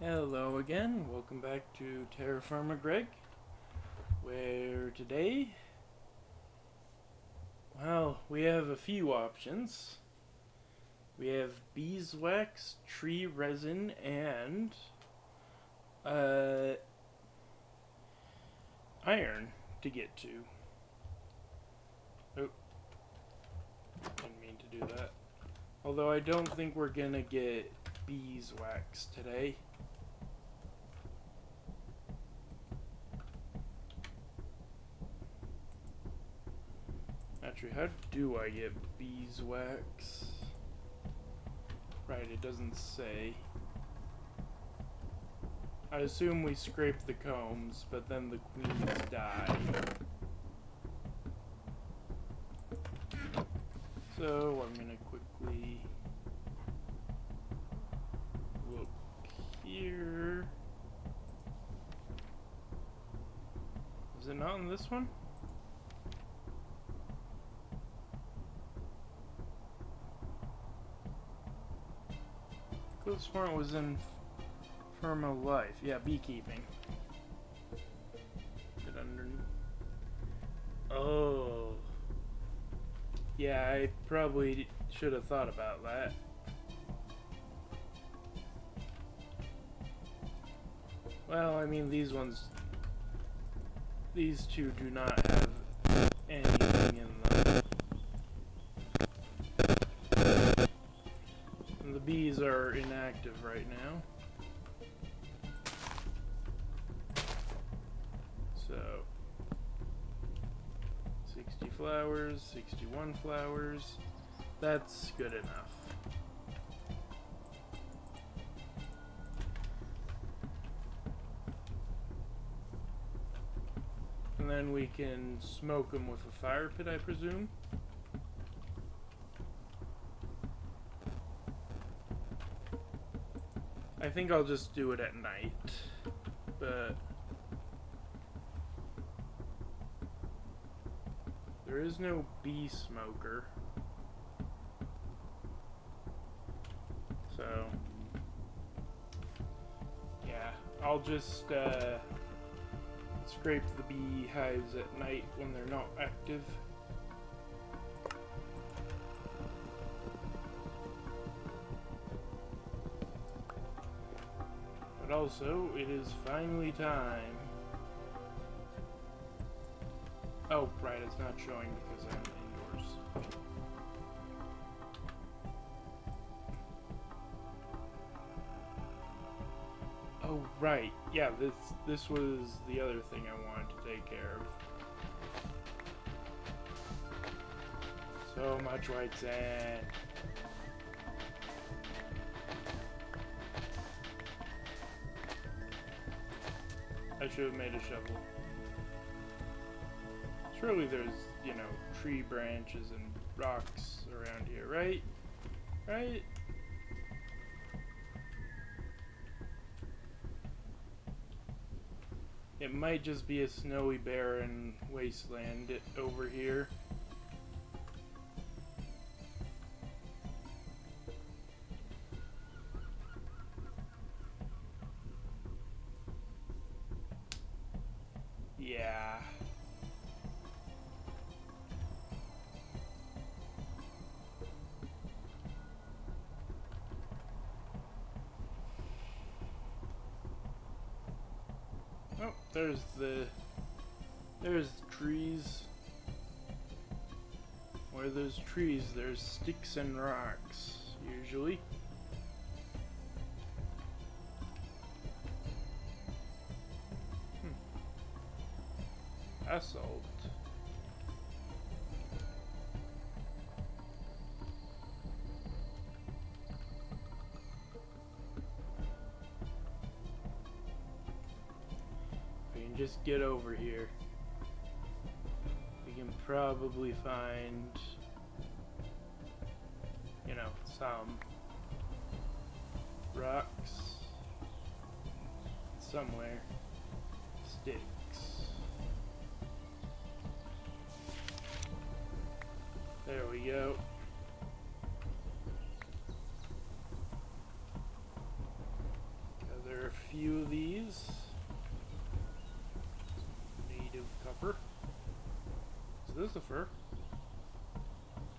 Hello again, welcome back to TerraFirmaGreg, where today, well, we have a few options. We have beeswax, tree resin, and iron to get to. Oh, didn't mean to do that. Although I don't think we're gonna get beeswax today. Actually, how do I get beeswax? Right, it doesn't say. I assume we scrape the combs, but then the queens die. So, I'm gonna quickly look here. Is it not in this one? Could swear it was in Firma Life. Yeah, beekeeping. Is it under? Oh. Yeah, I probably should have thought about that. Well, I mean, these two do not have anything in them. And the bees are inactive right now. So, 60 flowers, 61 flowers. That's good enough. And then we can smoke them with a fire pit, I presume. I think I'll just do it at night, but there is no bee smoker. So, yeah, I'll just scrape the beehives at night when they're not active. But also, it is finally time. Oh, right, it's not showing because I'm indoors. Oh, right. Yeah, this was the other thing I wanted to take care of. So much white sand. I should have made a shovel. Surely there's, you know, tree branches and rocks around here, right? Right? It might just be a snowy, barren wasteland over here. Yeah. Oh, there's the trees. Where there's trees, there's sticks and rocks, usually. Assault. We can just get over here. We can probably find, you know, some rocks somewhere. Sticks. There we go. There are a few of these. Native copper. Is this a fur?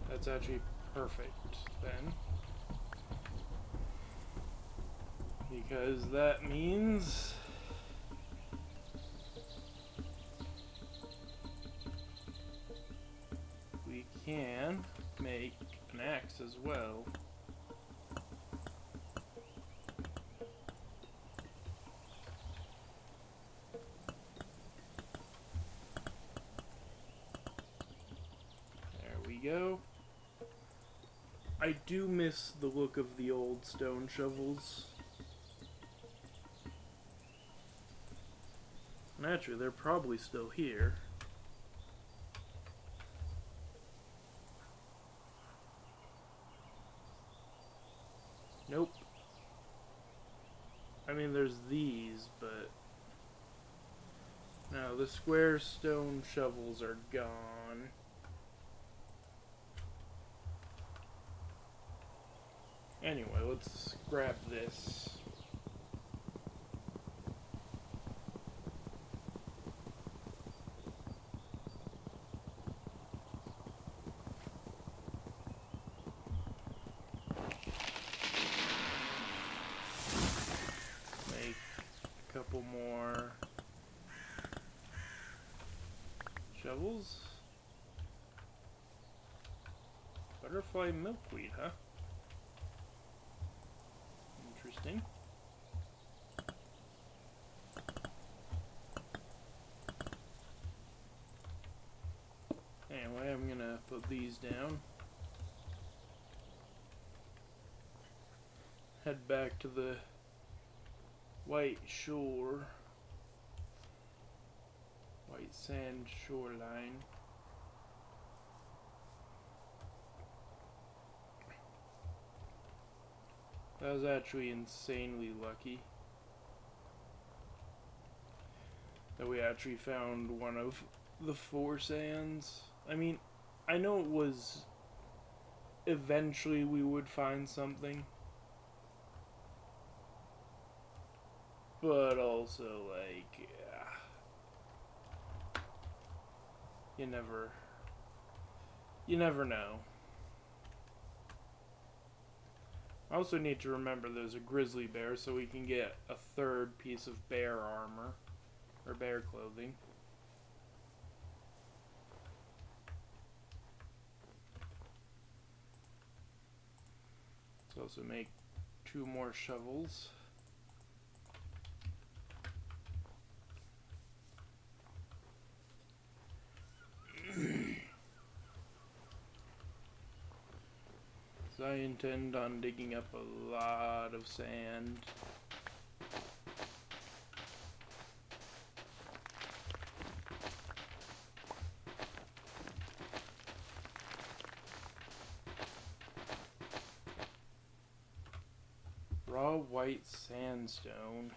That's actually perfect then. Because that means we can make an axe as well. There we go. I do miss the look of the old stone shovels. Naturally, they're probably still here. Nope. I mean, there's these, but no, the square stone shovels are gone. Anyway, let's grab this. Make a couple more shovels. Butterfly milkweed, huh? Interesting. Anyway, I'm gonna put these down. Head back to the white shore. White sand shoreline. That was actually insanely lucky that we actually found one of the 4 sands. I mean, I know it was eventually we would find something, but also like, yeah, you never know. I also need to remember there's a grizzly bear so we can get a 3rd piece of bear armor, or bear clothing. Let's also make 2 more shovels. So I intend on digging up a lot of sand. Raw white sandstone.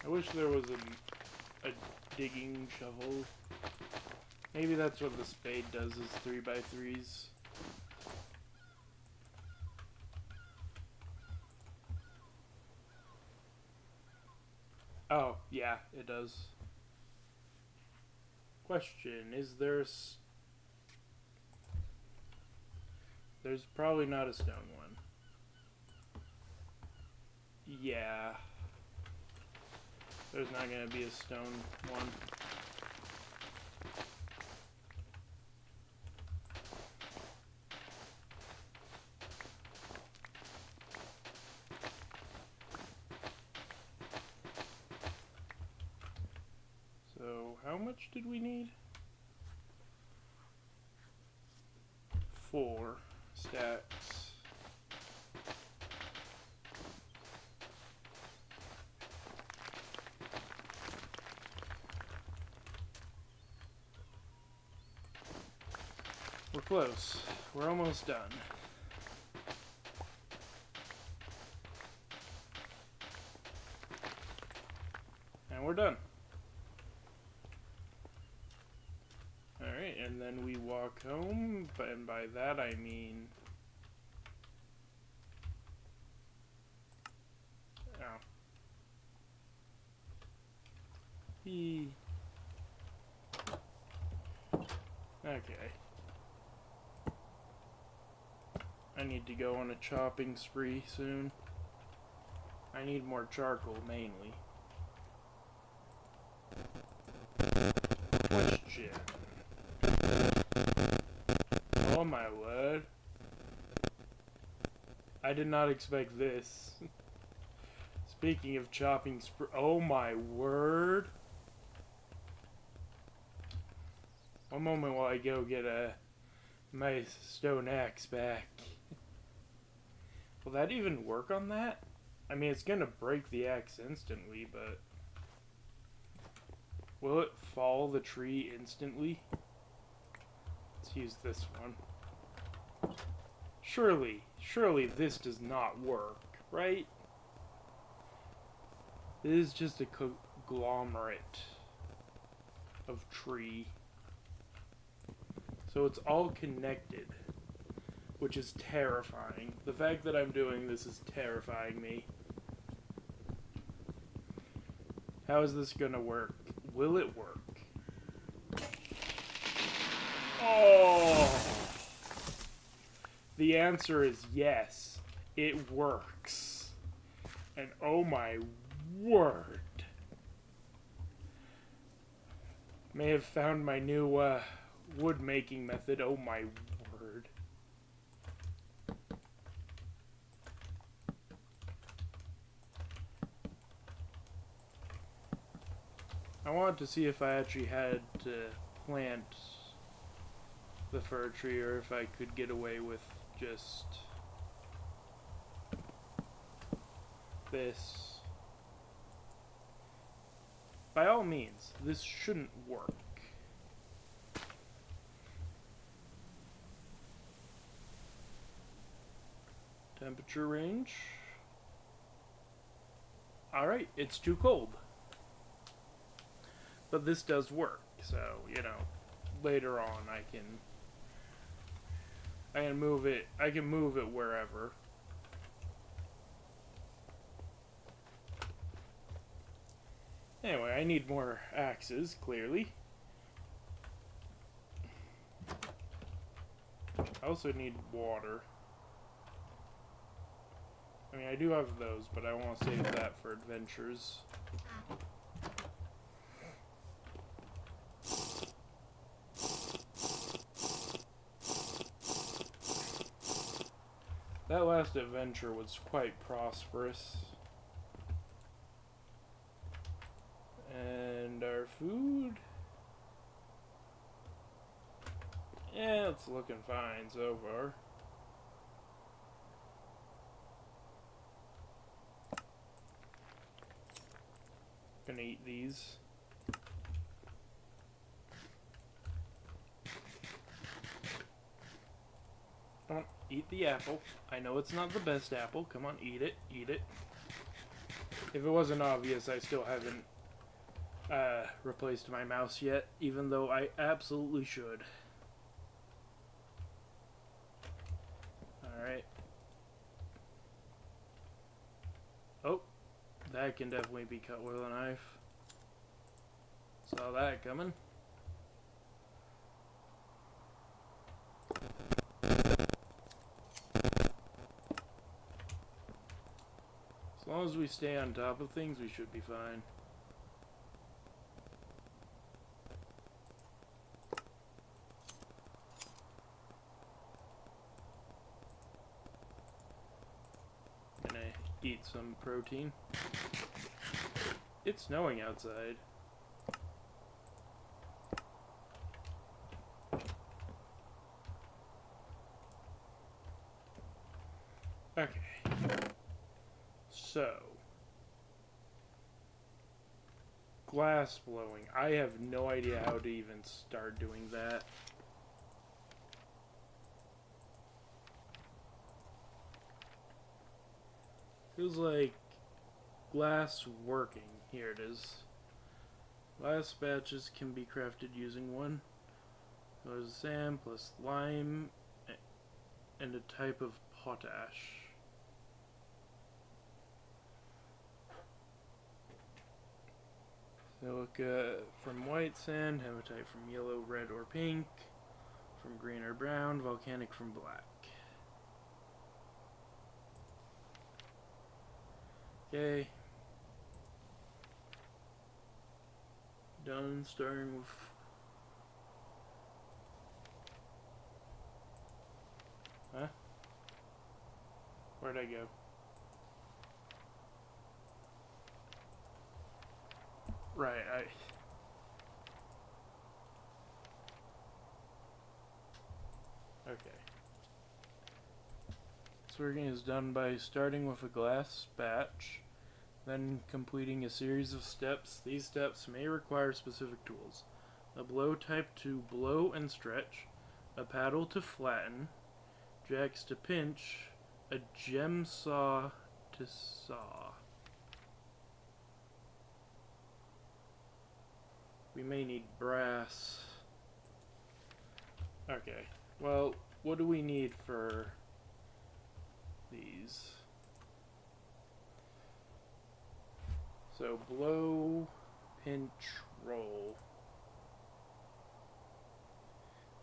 I wish there was a digging shovel. Maybe that's what the spade does, is 3x3s. Oh, yeah, it does. Question, is there there's probably not a stone one. Yeah. There's not gonna be a stone one. So, how much did we need? 4 stacks. We're close. We're almost done. And we're done. and then we walk home, and by that I mean... Oh. Okay. I need to go on a chopping spree soon. I need more charcoal, mainly. Question. Oh my word. I did not expect this. Speaking of chopping spree... Oh my word. One moment while I go get my stone axe back. Will that even work on that? I mean, it's gonna break the axe instantly, but... Will it fall the tree instantly? Let's use this one. Surely this does not work, right? This is just a conglomerate of tree. So it's all connected, which is terrifying. The fact that I'm doing this is terrifying me. How is this gonna work? Will it work? Oh! The answer is yes. It works. And oh my word. May have found my new wood making method. Oh my word. I wanted to see if I actually had to plant the fir tree or if I could get away with just this. By all means, this shouldn't work. Temperature range. Alright, it's too cold. But this does work, so, you know, later on I can move it wherever. Anyway, I need more axes, clearly. I also need water. I mean, I do have those, but I want to save that for adventures. That last adventure was quite prosperous. And our food? Yeah, it's looking fine so far. Gonna eat these. Come on, eat the apple. I know it's not the best apple. Come on, eat it. Eat it. If it wasn't obvious, I still haven't replaced my mouse yet, even though I absolutely should. Alright. Oh, that can definitely be cut with a knife. Saw that coming. As long as we stay on top of things, we should be fine. Gonna eat some protein. It's snowing outside. Okay. So, glass blowing. I have no idea how to even start doing that. Feels like glass working. Here it is. Glass batches can be crafted using one So there's sand plus lime and a type of potash. Silica from white sand, hematite from yellow, red, or pink, from green or brown, volcanic from black. Okay. Done, starting with... Huh? Where'd I go? Right, Okay. Sorting is done by starting with a glass batch, then completing a series of steps. These steps may require specific tools. A blow type to blow and stretch, a paddle to flatten, jacks to pinch, a gem saw to saw. We may need brass. Okay, well, what do we need for these? So, blow, pinch, roll.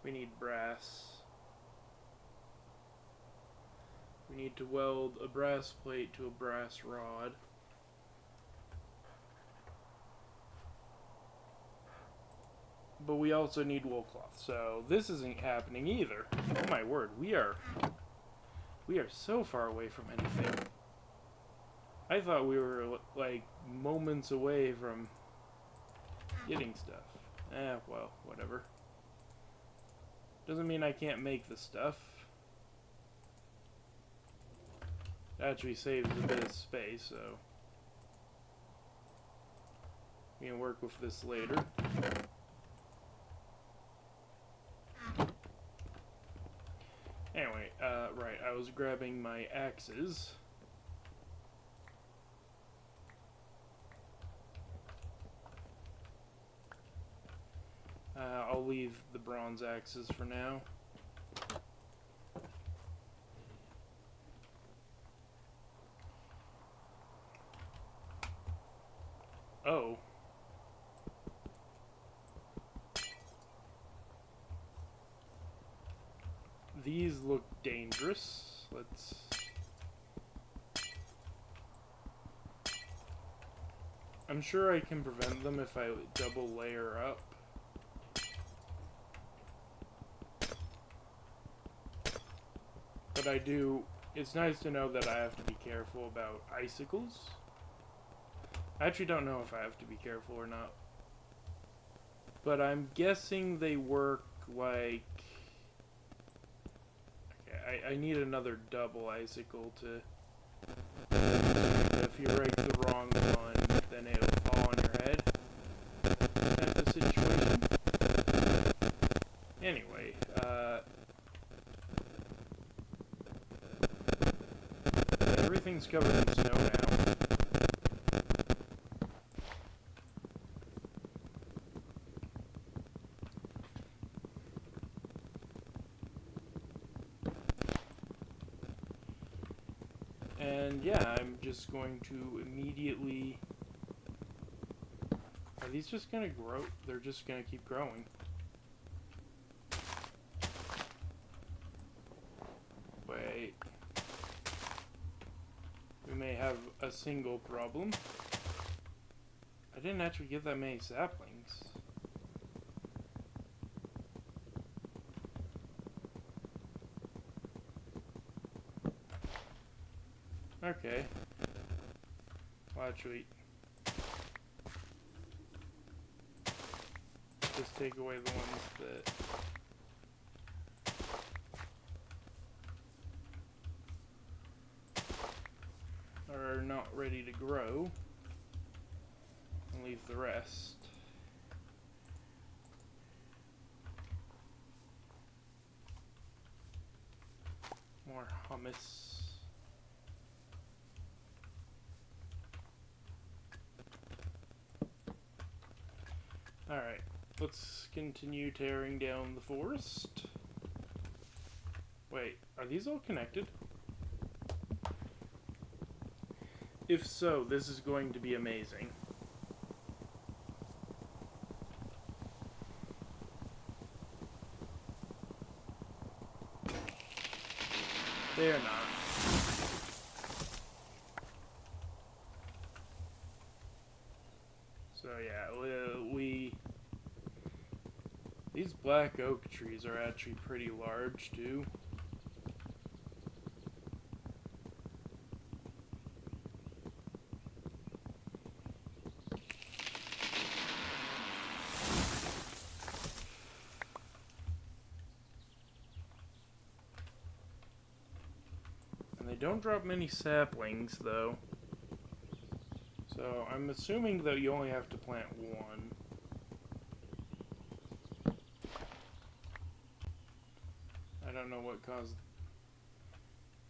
We need brass. We need to weld a brass plate to a brass rod. But we also need wool cloth, so this isn't happening either. Oh my word, we are so far away from anything. I thought we were like moments away from getting stuff. Well, whatever. Doesn't mean I can't make the stuff. It actually saves a bit of space, so we can work with this later. Anyway, right, I was grabbing my axes. I'll leave the bronze axes for now. Oh. These look dangerous. Let's... I'm sure I can prevent them if I double layer up. But I do... It's nice to know that I have to be careful about icicles. I actually don't know if I have to be careful or not. But I'm guessing they work like... Okay, I need another double icicle to... If you break the wrong one, then it'll fall on your head. Type of situation. Anyway, everything's covered in snow now. And yeah, I'm just going to immediately... Are these just gonna grow? They're just gonna keep growing. Wait. We may have a single problem. I didn't actually get that many saplings. Okay. Well, actually, just take away the ones that are not ready to grow, and leave the rest. More hummus. Alright, let's continue tearing down the forest. Wait, are these all connected? If so, this is going to be amazing. They are not. So yeah, these black oak trees are actually pretty large too. And they don't drop many saplings though. So I'm assuming that you only have to plant one. I don't know what caused...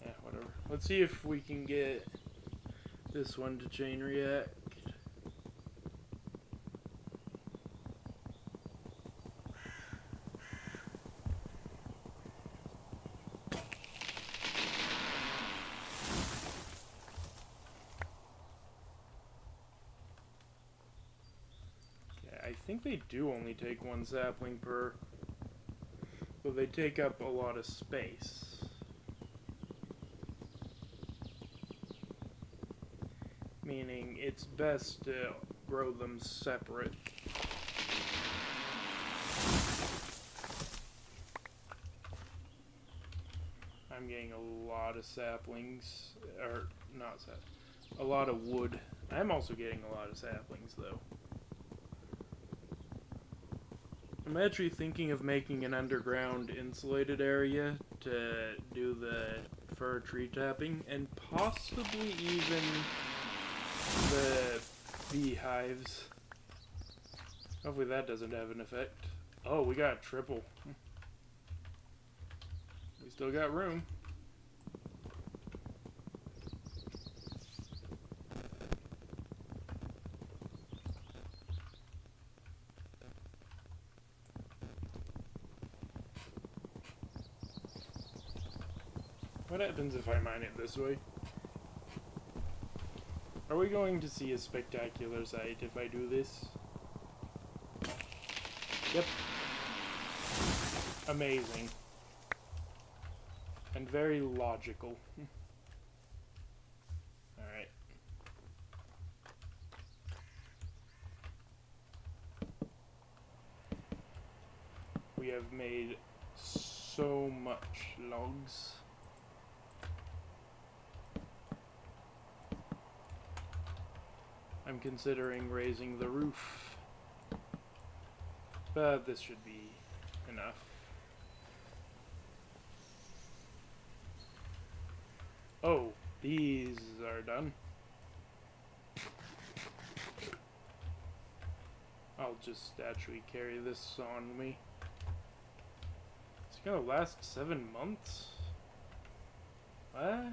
Yeah, whatever. Let's see if we can get this one to chain react. Yeah, I think they do only take one sapling per... But they take up a lot of space. Meaning it's best to grow them separate. I'm getting a lot of saplings, or not saplings, a lot of wood. I'm also getting a lot of saplings though. I'm actually thinking of making an underground insulated area to do the fir tree tapping, and possibly even the beehives. Hopefully that doesn't have an effect. Oh, we got a triple. We still got room. What happens if I mine it this way? Are we going to see a spectacular sight if I do this? Yep. Amazing. And very logical. Alright. We have made so much logs. I'm considering raising the roof, but this should be enough. Oh, these are done. I'll just actually carry this on me. It's gonna last 7 months? What?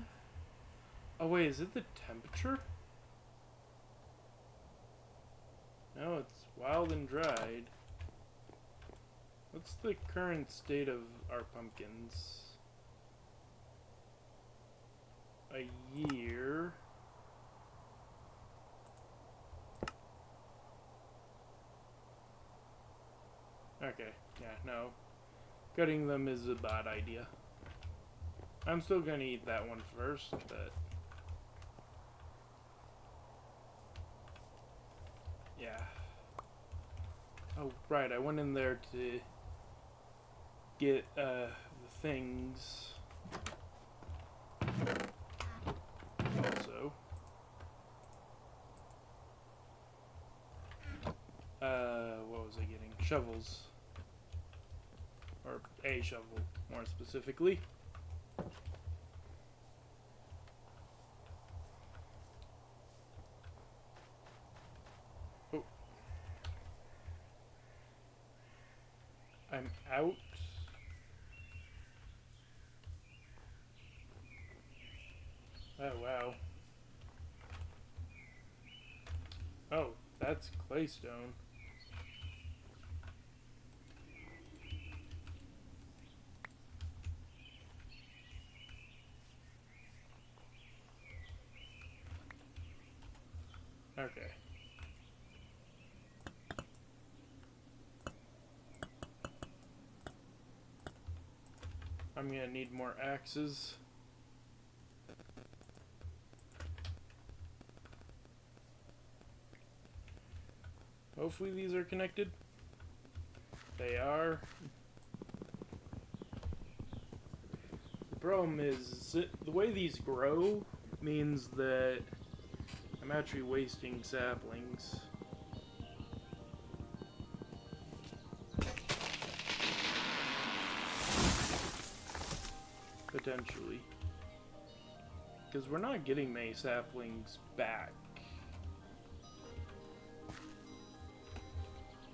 Oh wait, is it the temperature? No, it's wild and dried. What's the current state of our pumpkins? A year. Okay, yeah, no. Cutting them is a bad idea. I'm still gonna eat that one first, but... yeah. Oh, right, I went in there to get, the things. Also. What was I getting? Shovels. Or a shovel, more specifically. Oh. I'm out. Oh, wow. Oh, that's claystone. Okay. I'm gonna need more axes. Hopefully these are connected. They are. The problem is, the way these grow means that I'm actually wasting saplings. Potentially. Because we're not getting many saplings back.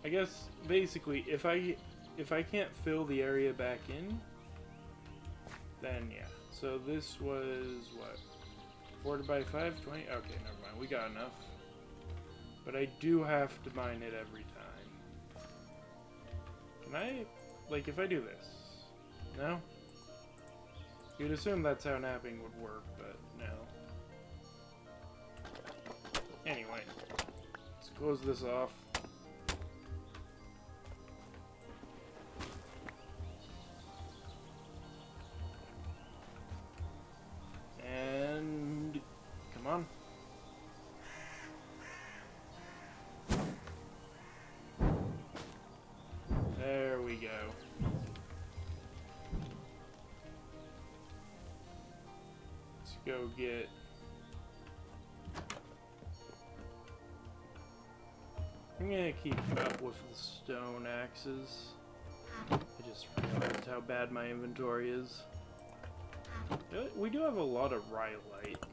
I guess, basically, if I can't fill the area back in, then yeah. So this was, what? 4 by 5? 20? Okay, never mind. We got enough. But I do have to mine it every time. Can I, like, if I do this? No? You'd assume that's how napping would work, but no. Anyway, let's close this off. And come on. There we go. Let's go get... I'm gonna keep up with the stone axes. I just realized how bad my inventory is. We do have a lot of rhyolite.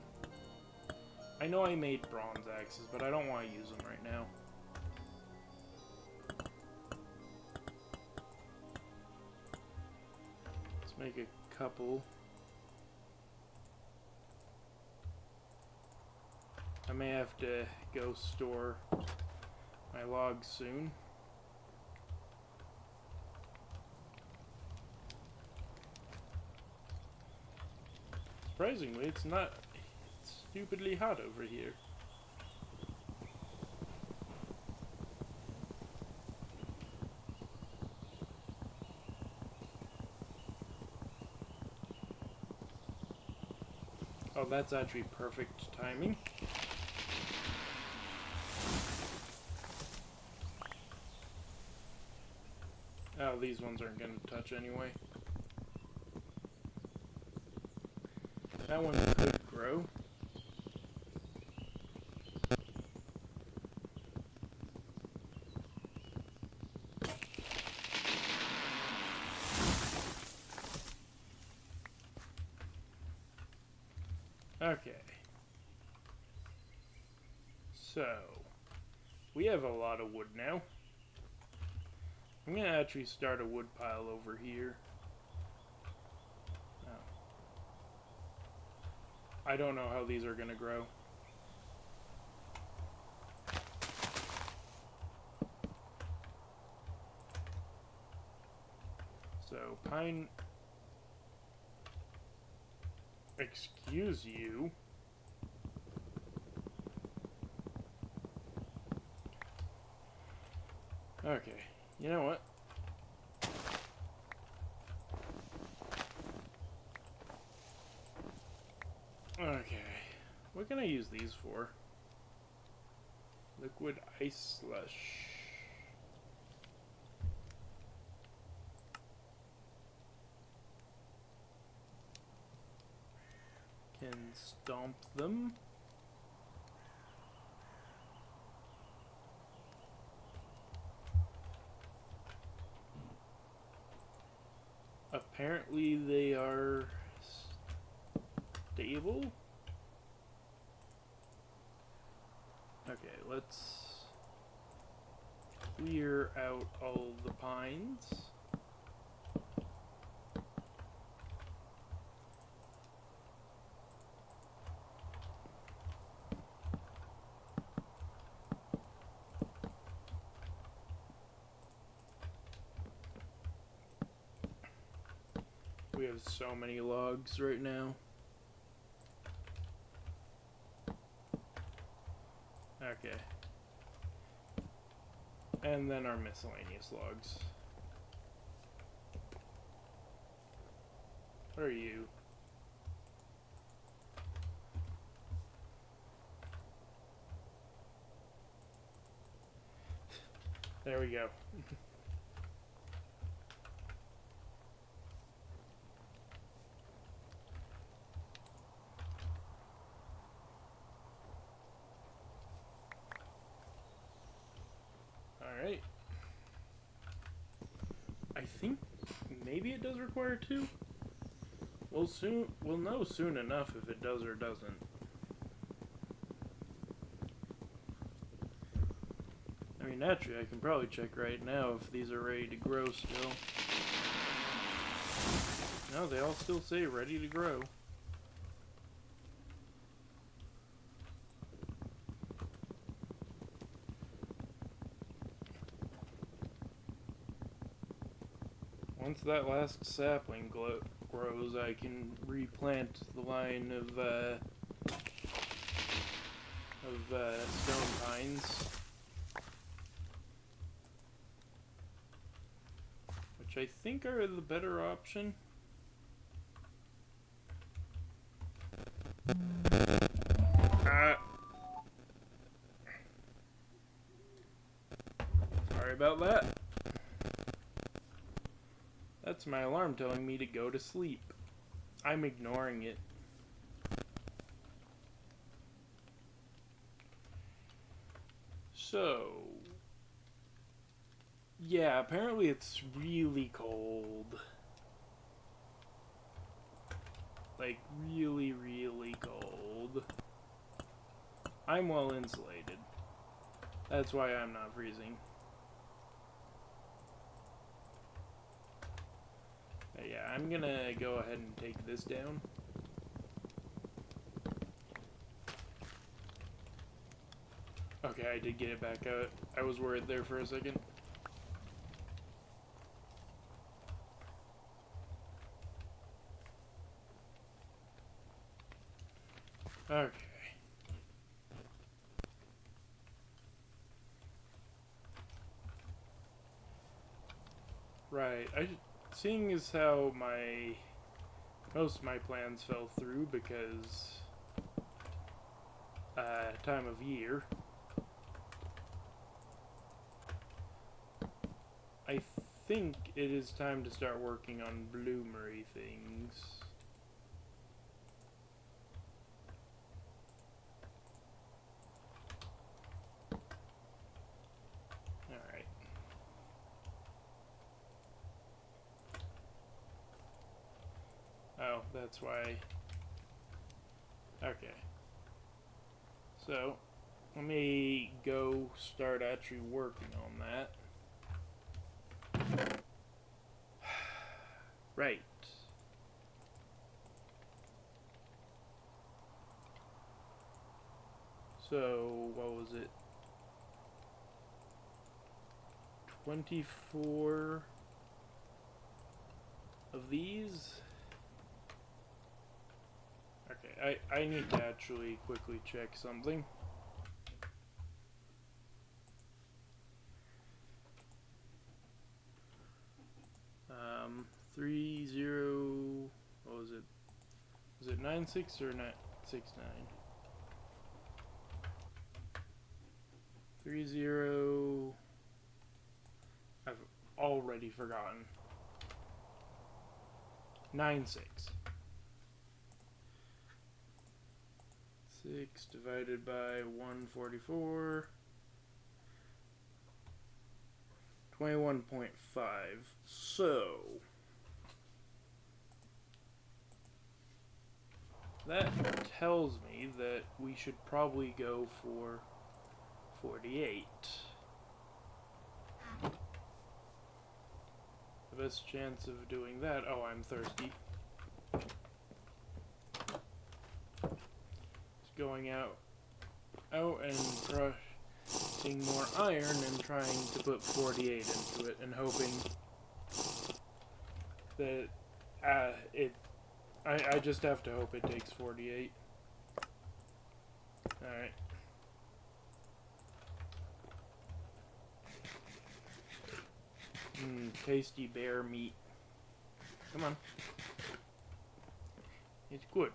I know I made bronze axes, but I don't want to use them right now. Let's make a couple. I may have to go store my logs soon. Surprisingly, it's not stupidly hot over here. Oh, that's actually perfect timing. Oh, these ones aren't going to touch anyway. That one could grow. Okay. So, we have a lot of wood now. I'm going to actually start a wood pile over here. Oh. I don't know how these are going to grow. So, pine... Excuse you. Okay, you know what? Okay, what can I use these for? Liquid ice slush. Can stomp them. Apparently they are stable. Okay, let's clear out all the pines. We have so many logs right now. Okay. Okay. And then our miscellaneous logs. What are you? There we go. Alright. I think maybe it does require 2. We'll know soon enough if it does or doesn't. I mean, naturally, I can probably check right now if these are ready to grow still. No, they all still say ready to grow. Once that last sapling grows, I can replant the line of stone pines, which I think are the better option. Sorry about that. That's my alarm telling me to go to sleep. I'm ignoring it. So, yeah, apparently it's really cold. Like, really, really cold. I'm well insulated. That's why I'm not freezing. But yeah, I'm gonna go ahead and take this down. Okay, I did get it back out. I was worried there for a second. Okay. Right. Seeing as how most of my plans fell through because time of year, I think it is time to start working on bloomery things. Alright. Oh, that's why. Okay. So, let me go start actually working on that. Right. So, what was it? 24 of these? Okay, I need to actually quickly check something. Um, 30, what was it? Was it 96 or 969? 30, I've already forgotten. 96. 6 divided by 144. 21.5. So that tells me that we should probably go for 48. The best chance of doing that. Oh, I'm thirsty. Just going out and crushing more iron and trying to put 48 into it and hoping that I just have to hope it takes 48. Alright. Tasty bear meat. Come on. It's good.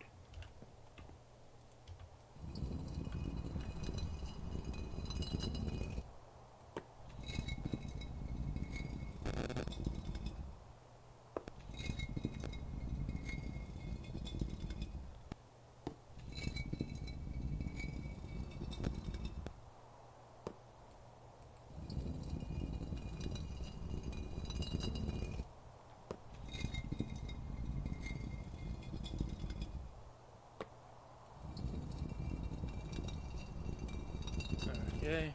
Okay.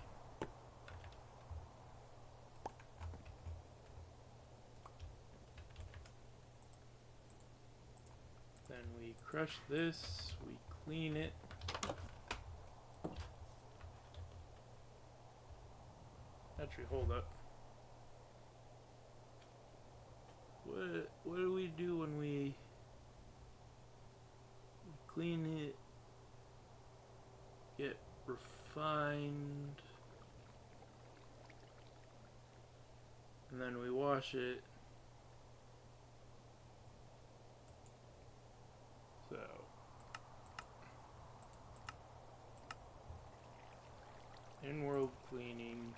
Then we crush this, we clean it. Actually, hold up. What do we do when we clean it, get refined, and then we wash it? So in-world cleaning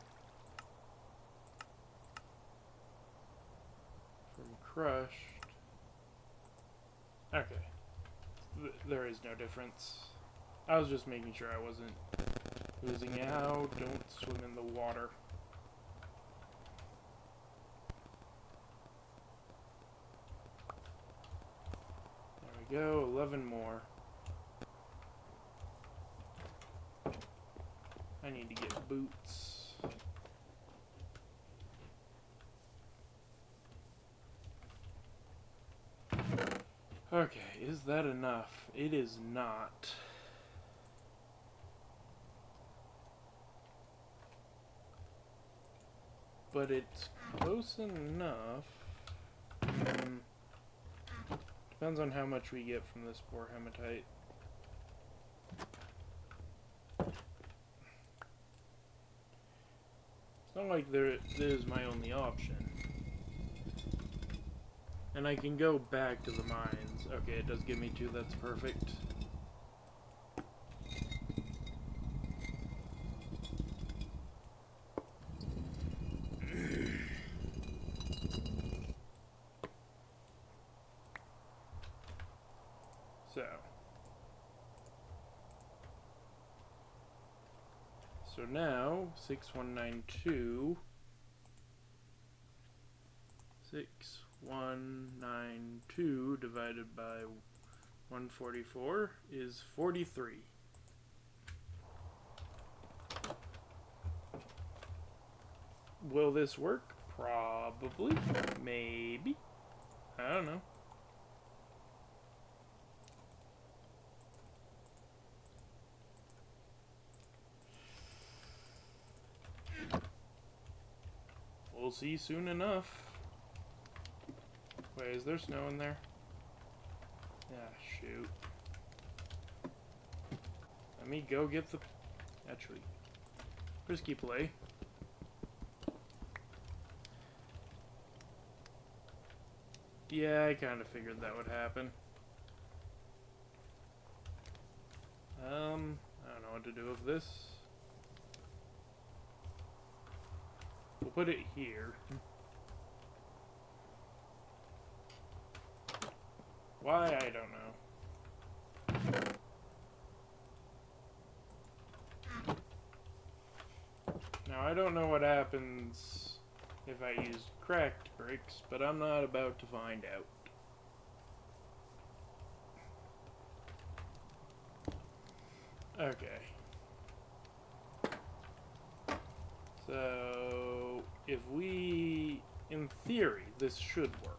from crushed. Okay. There is no difference. I was just making sure I wasn't losing out. Don't swim in the water. There we go, 11 more. I need to get boots. Okay, is that enough? It is not. But it's close enough. Depends on how much we get from this poor hematite. It's not like this is my only option. And I can go back to the mines. Okay, it does give me 2, that's perfect. So now 6192 6192 divided by 144 is 43. Will this work? Probably. Maybe. I don't know. We'll see soon enough. Wait, is there snow in there? Ah, shoot. Let me go get the... Actually, risky play. Yeah, I kind of figured that would happen. I don't know what to do with this. We'll put it here. Why, I don't know. Now, I don't know what happens if I use cracked bricks, but I'm not about to find out. Okay. So, if we, in theory, this should work.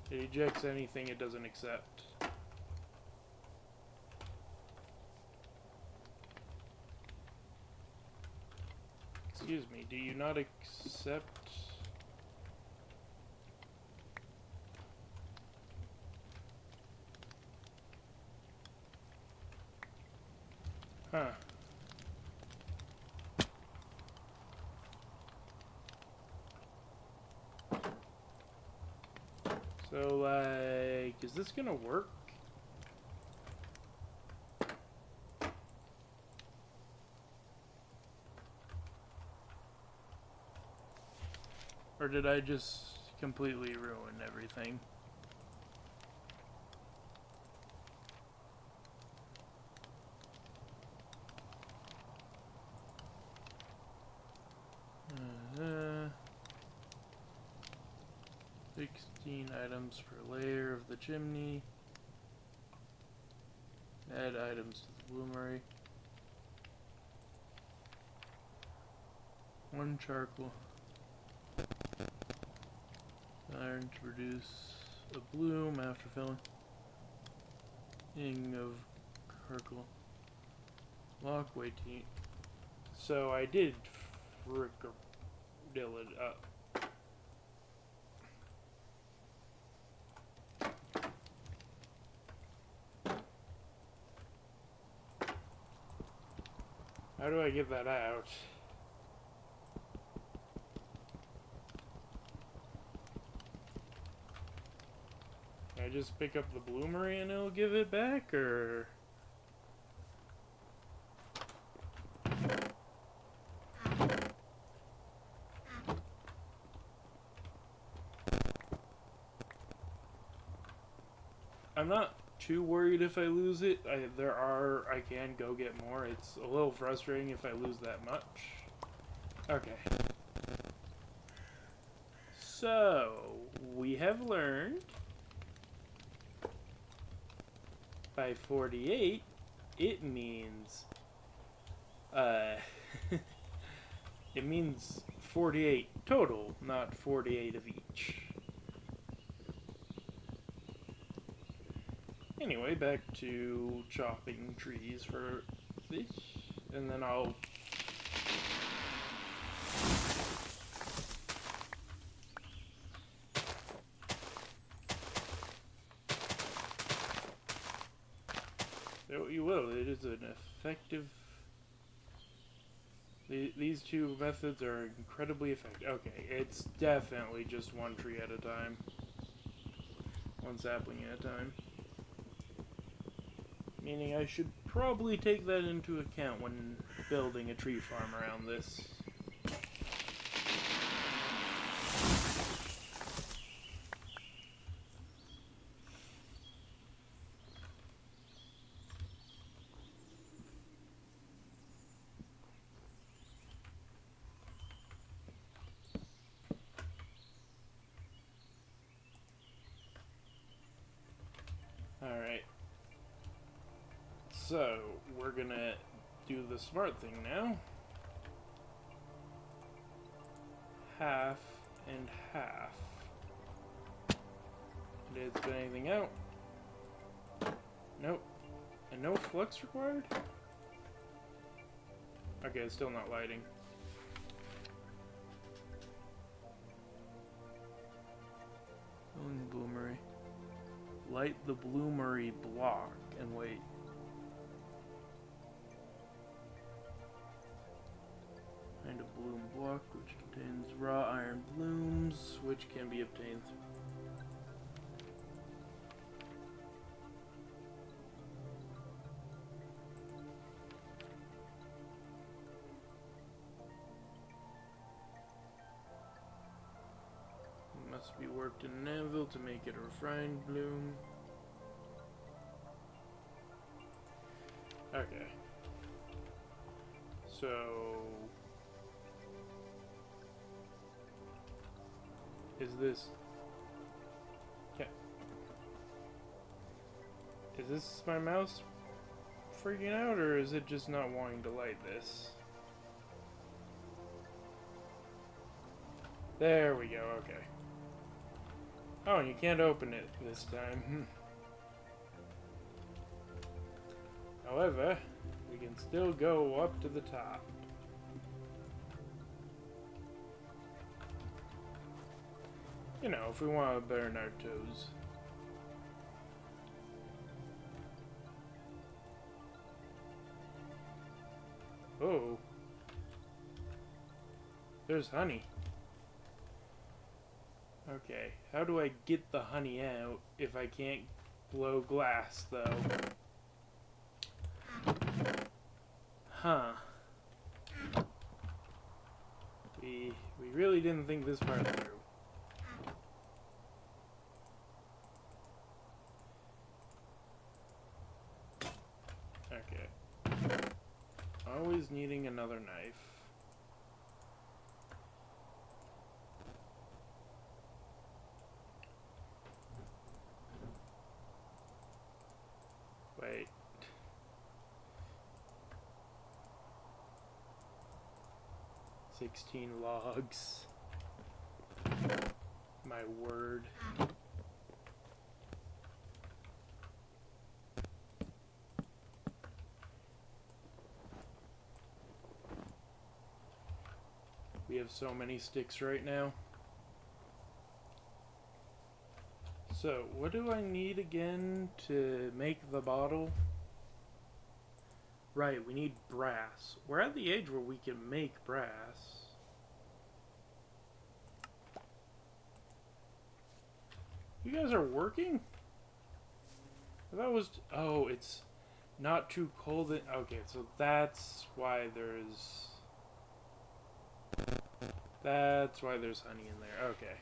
It ejects anything it doesn't accept. Excuse me, do you not accept... Huh. So, like, is this gonna work? Or did I just completely ruin everything? Uh, 16 items per layer of the chimney. Add items to the bloomery. 1 charcoal. Iron to produce a bloom after filling. Ing of charcoal. Lock weight heat. So I did frickadill it up. How do I get that out? Can I just pick up the bloomery and it'll give it back, or? I'm not too worried if I lose it. I can go get more. It's a little frustrating if I lose that much. Okay. So, we have learned by 48, it means, it means 48 total, not 48 of each. Anyway, back to chopping trees for this, and then I'll... Say what you will, it is an effective... These two methods are incredibly effective. Okay, it's definitely just one tree at a time. One sapling at a time. Meaning I should probably take that into account when building a tree farm around this. Alright. So, we're gonna do the smart thing now. Half and half. Did it spit anything out? Nope. And no flux required? Okay, it's still not lighting. Filling bloomery. Light the bloomery block and wait. Find a bloom block which contains raw iron blooms, which can be obtained. Must be worked in an anvil to make it a refined bloom. Okay. So... is this... okay. Is this my mouse freaking out, or is it just not wanting to light this? There we go, okay. Oh, and you can't open it this time. However, we can still go up to the top. You know, if we want to burn our toes. Oh. There's honey. Okay, how do I get the honey out if I can't blow glass, though? Huh. We really didn't think this part through. Okay. Always needing another knife. Wait. "16 logs. My word. We have so many sticks right now. So, what do I need again to make the bottle? Right, we need brass. We're at the age where we can make brass. You guys are working? That was... Oh, it's not too cold. Okay, so that's why there's... That's why there's honey in there. Okay.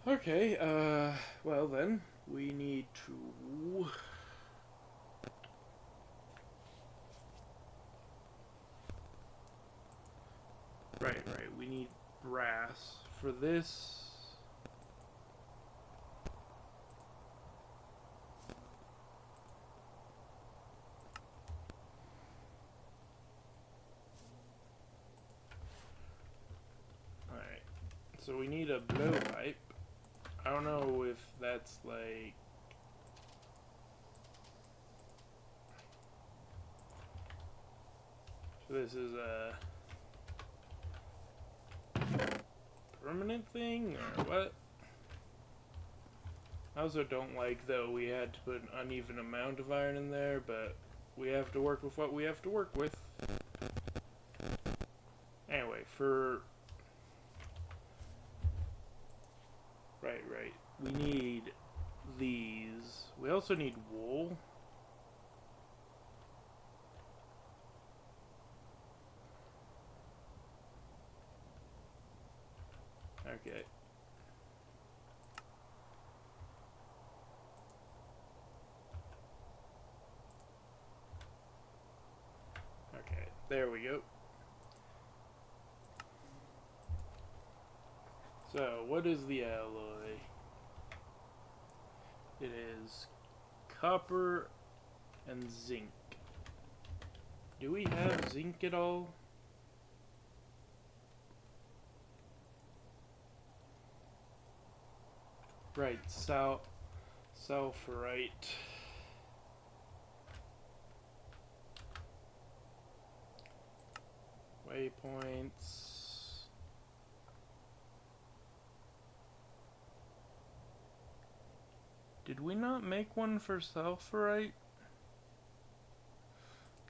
Okay, well then, we need to... Right, we need brass. For this... Alright, so we need a blowpipe. I don't know if that's like... So this is a permanent thing, or what? I also don't like, though, we had to put an uneven amount of iron in there, but we have to work with what we have to work with. Anyway, for... Right. We need these. We also need wool. Okay. Okay, there we go. So, what is the alloy? It is copper and zinc. Do we have zinc at all? Right, sulfurite. Waypoints. Did we not make one for sulfurite?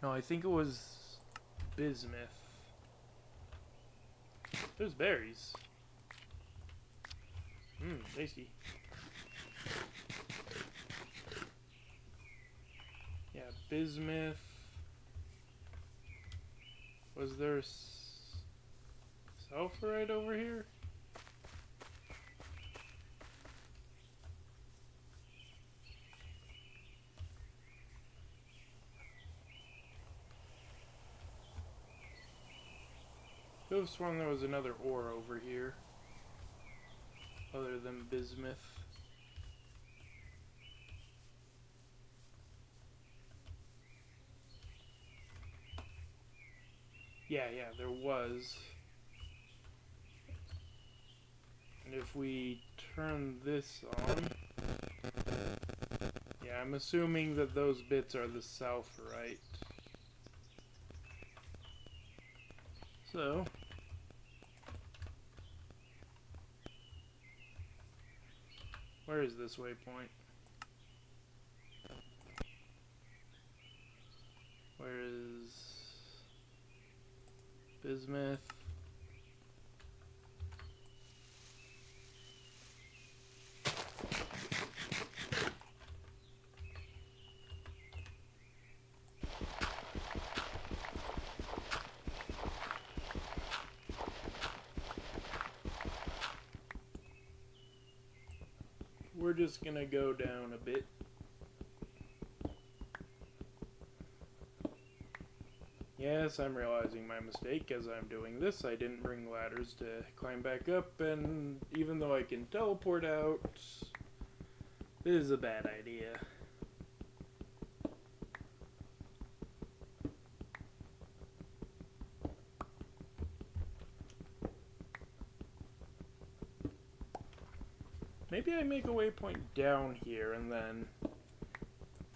No, I think it was bismuth. There's berries. Tasty. Yeah, bismuth. Was there sulfurite over here? I could have sworn there was another ore over here, other than bismuth. Yeah, there was. And if we turn this on... Yeah, I'm assuming that those bits are the sulfurite. So... Where is this waypoint? bismuth. We're just gonna go down a bit. Yes, I'm realizing my mistake as I'm doing this. I didn't bring ladders to climb back up, and even though I can teleport out, this is a bad idea. Maybe I make a waypoint down here and then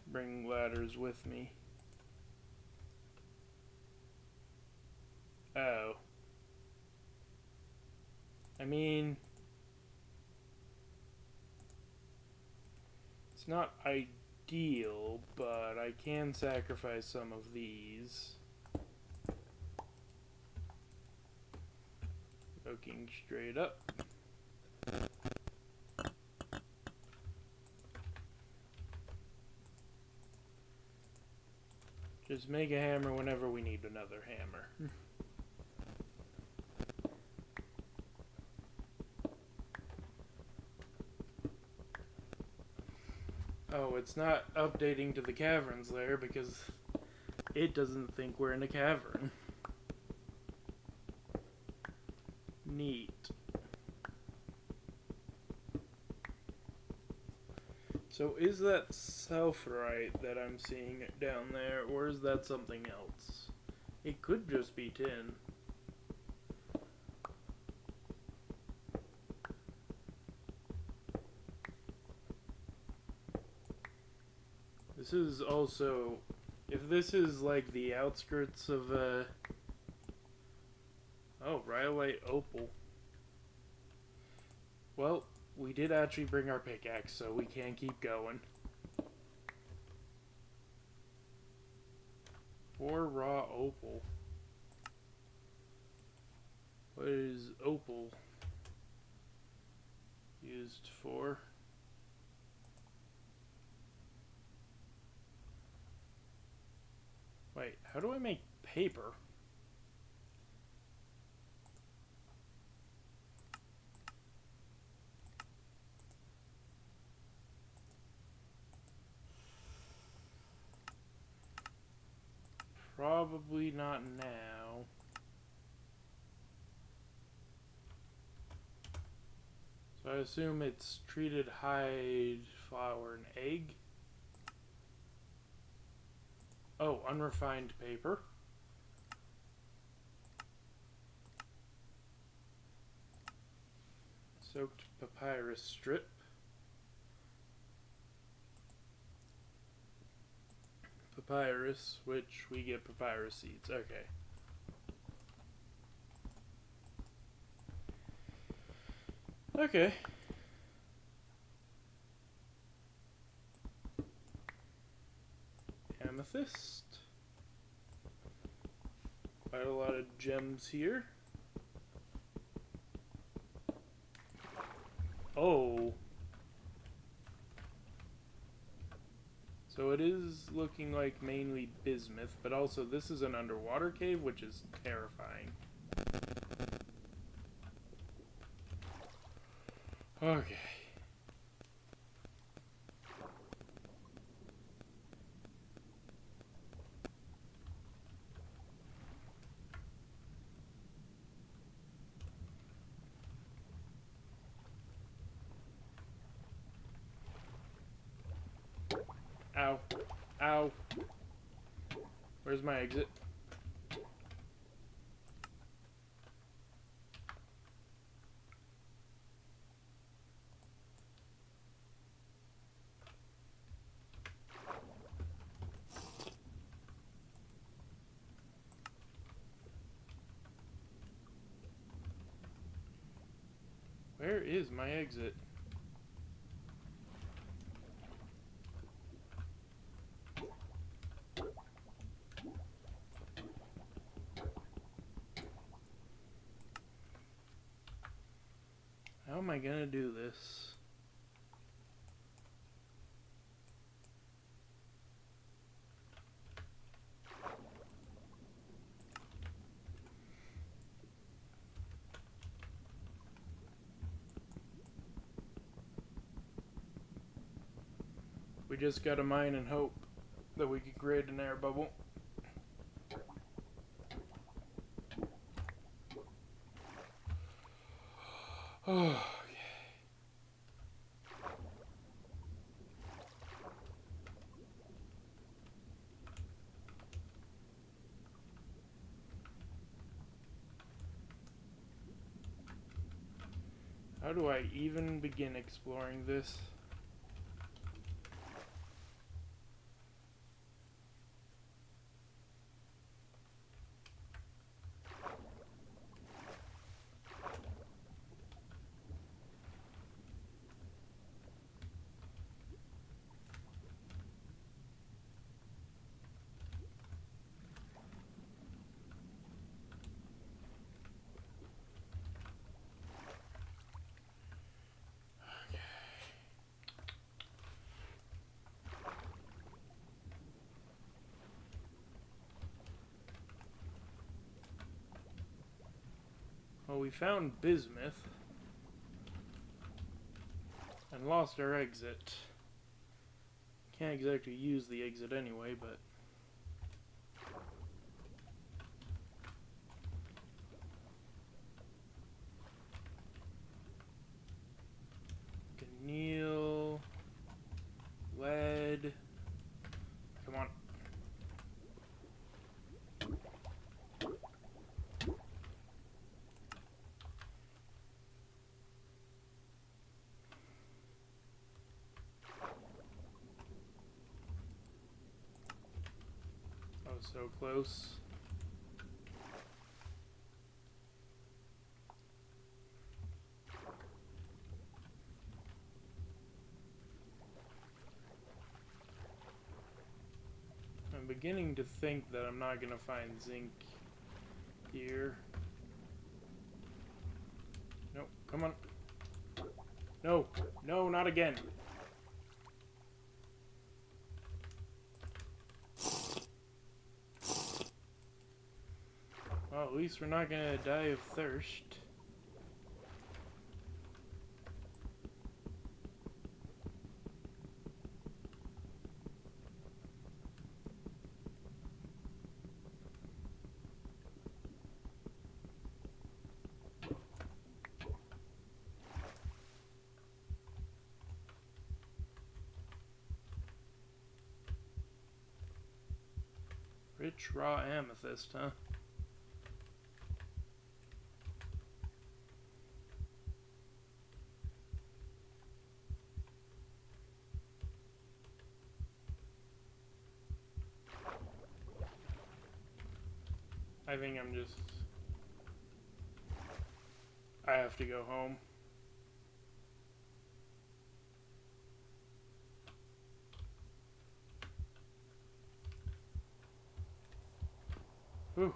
bring ladders with me. Oh. I mean, it's not ideal, but I can sacrifice some of these. Looking straight up. Just make a hammer whenever we need another hammer. Oh, it's not updating to the caverns layer because it doesn't think we're in a cavern. Neat. So is that sulfurite that I'm seeing down there, or is that something else? It could just be tin. This is also, if this is like the outskirts of oh, rhyolite opal. Well, we did actually bring our pickaxe, so we can keep going. 4 raw opal. What is opal used for? Wait, how do I make paper? Probably not now. So I assume it's treated hide, flour, and egg. Oh, unrefined paper. Soaked papyrus strip. Papyrus, which we get papyrus seeds. Okay. Okay. Amethyst. Quite a lot of gems here. Oh. So it is looking like mainly bismuth, but also this is an underwater cave, which is terrifying. Okay. Ow. Ow. Where's my exit? Where is my exit? How am I gonna do this? We just gotta mine and hope that we can create an air bubble. Oh. How do I even begin exploring this? Well, we found bismuth and lost our exit. Can't exactly use the exit anyway, but Neil, lead. Come on. I was so close. I'm beginning to think that I'm not gonna find zinc here. Nope, come on. No, no, not again. Well, at least we're not gonna die of thirst. Rich raw amethyst, huh? I think I'm just... I have to go home. Whew.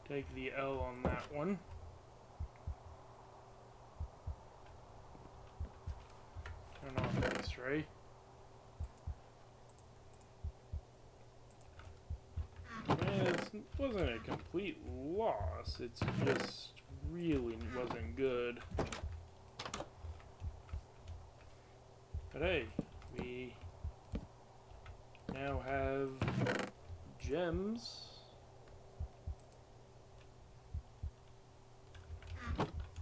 Take the L on that one. Turn off X-ray. It wasn't a complete loss, it's just really wasn't good. But hey, we now have gems.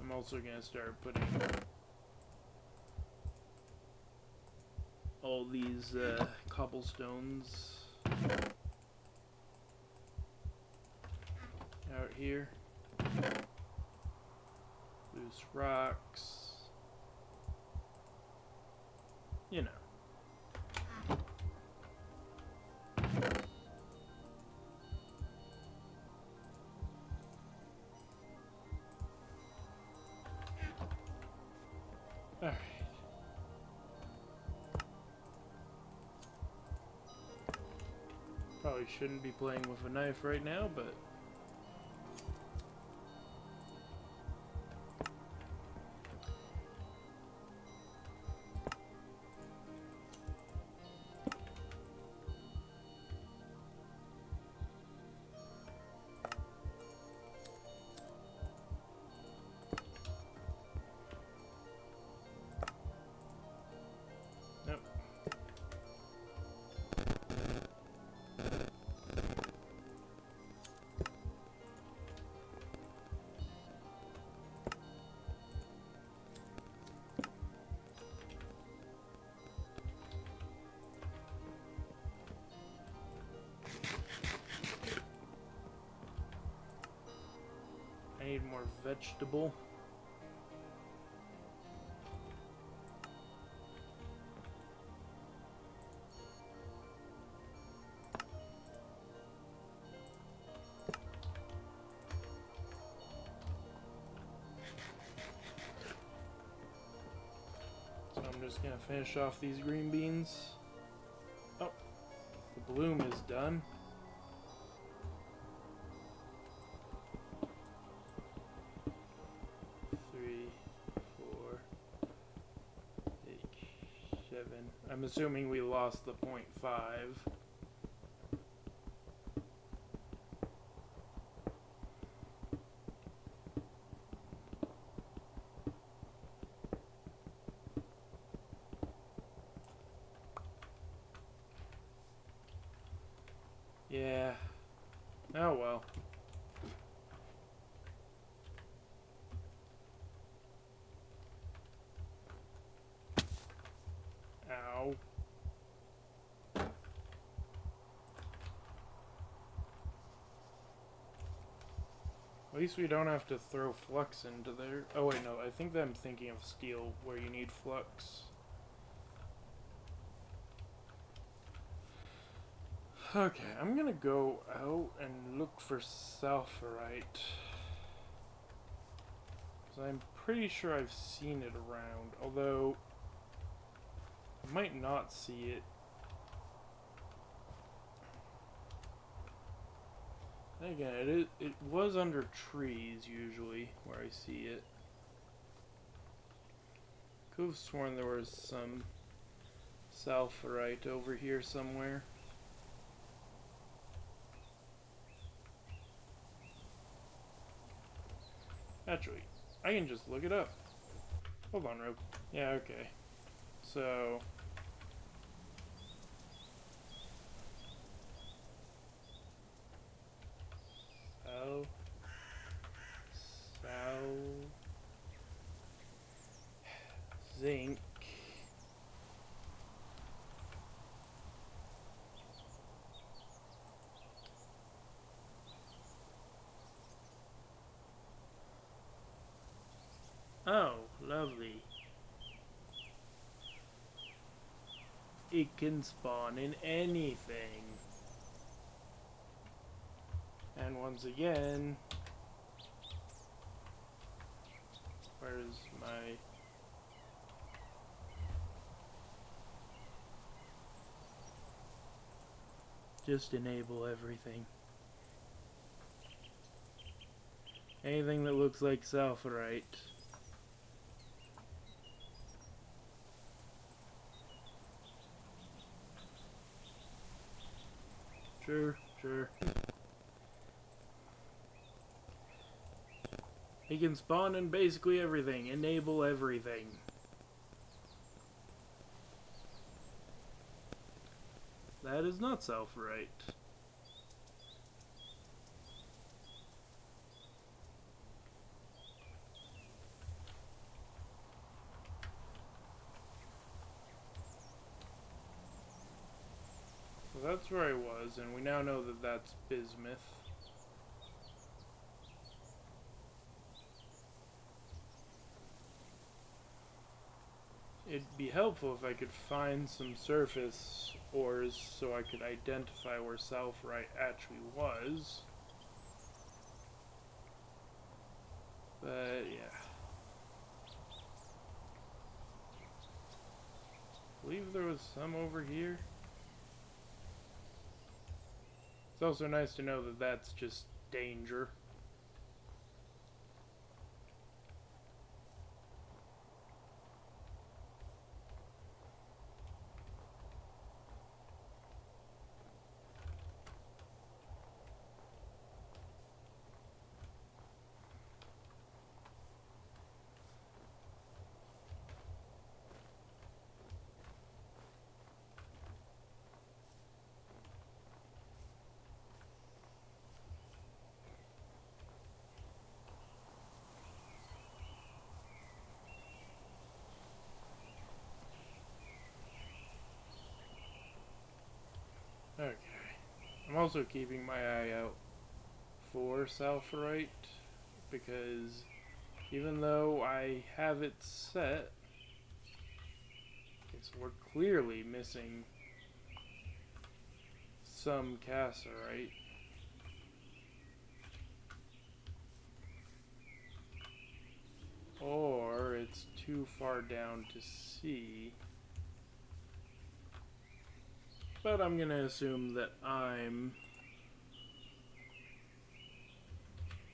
I'm also gonna start putting all these cobblestones out here. Loose rocks. You know. Alright. Probably shouldn't be playing with a knife right now, but need more vegetable. So I'm just gonna finish off these green beans. Oh, the bloom is done. I'm assuming we lost the 0.5. Yeah. Oh well. Ow. At least we don't have to throw flux into there. Oh wait, no, I think that I'm thinking of steel where you need flux. Okay, I'm gonna go out and look for sulfurite. Because I'm pretty sure I've seen it around, although I might not see it. Again, it was under trees usually where I see it. Could have sworn there was some sulfurite over here somewhere. Actually, I can just look it up. Hold on, Rogue. Yeah, okay. So... zinc. Oh, lovely. It can spawn in anything. And once again, where's my... Just enable everything. Anything that looks like sulfurite. Sure, sure. He can spawn in basically everything. Enable everything. That is not sulfurite. So that's where I was, and we now know that that's bismuth. It'd be helpful if I could find some surface ores so I could identify where sulfurite actually was. But yeah. I believe there was some over here. It's also nice to know that that's just danger. Okay. I'm also keeping my eye out for sulfurite. because even though I have it set, okay, so we're clearly missing some cassiterite. Or it's too far down to see. But I'm gonna assume that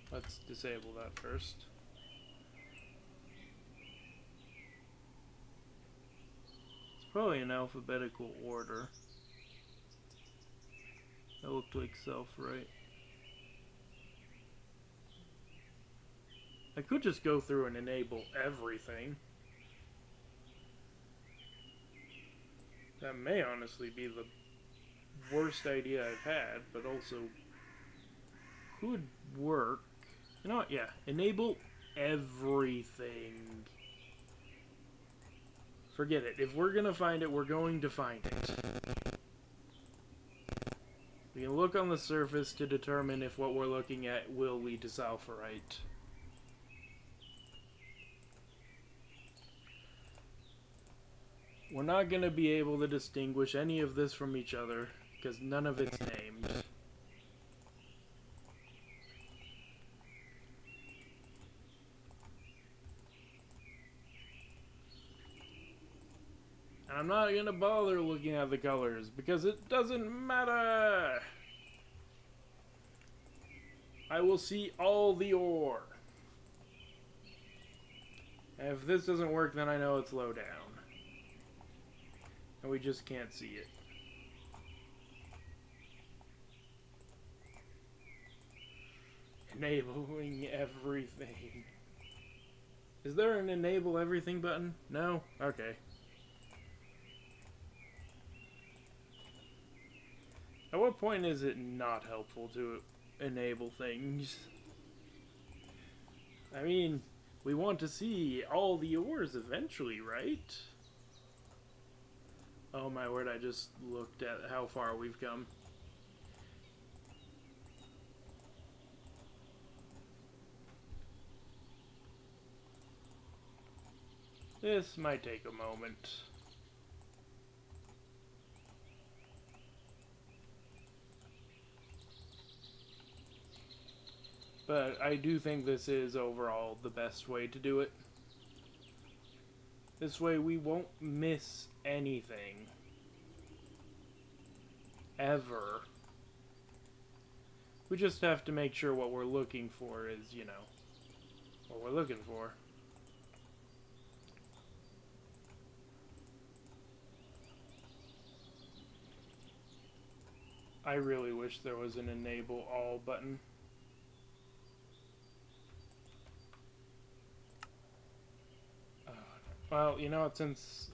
let's disable that first. It's probably in alphabetical order. That looked like self-right. I could just go through and enable everything. That may honestly be the worst idea I've had, but also could work. You know what? Yeah, enable everything. Forget it. If we're gonna find it, we're going to find it. We can look on the surface to determine if what we're looking at will lead to sulfurite. We're not going to be able to distinguish any of this from each other because none of it's named. And I'm not going to bother looking at the colors because it doesn't matter. I will see all the ore. And if this doesn't work, then I know it's low down. And we just can't see it. Enabling everything. Is there an enable everything button? No? Okay. At what point is it not helpful to enable things? I mean, we want to see all the ores eventually, right? Oh my word, I just looked at how far we've come. This might take a moment. But I do think this is overall the best way to do it. This way we won't miss anything. Ever. We just have to make sure what we're looking for is, you know, what we're looking for. I really wish there was an enable all button. Well, you know what, since...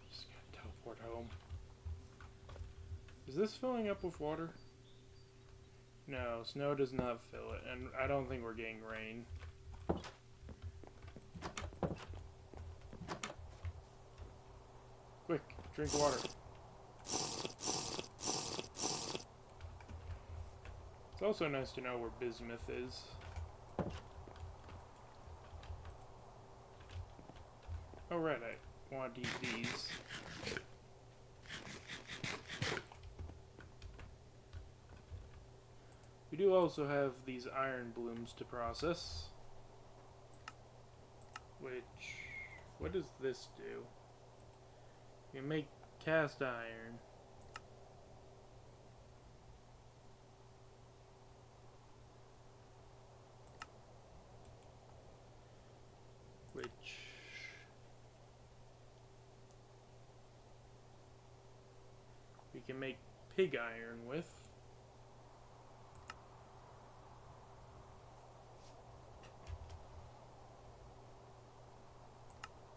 Just gotta teleport home. Is this filling up with water? No, snow does not fill it, and I don't think we're getting rain. Quick, drink water. It's also nice to know where bismuth is. Oh right, I want to eat these. We do also have these iron blooms to process. Which, what does this do? You make cast iron. Which... we can make pig iron with.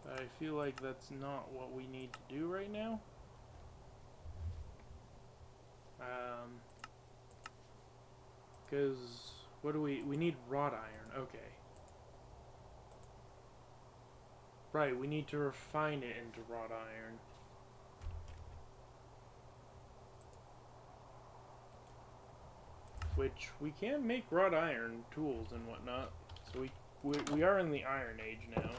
But I feel like that's not what we need to do right now. Because what do we need wrought iron, okay. Right, we need to refine it into wrought iron. which we can make wrought iron tools and whatnot. So we are in the Iron Age now.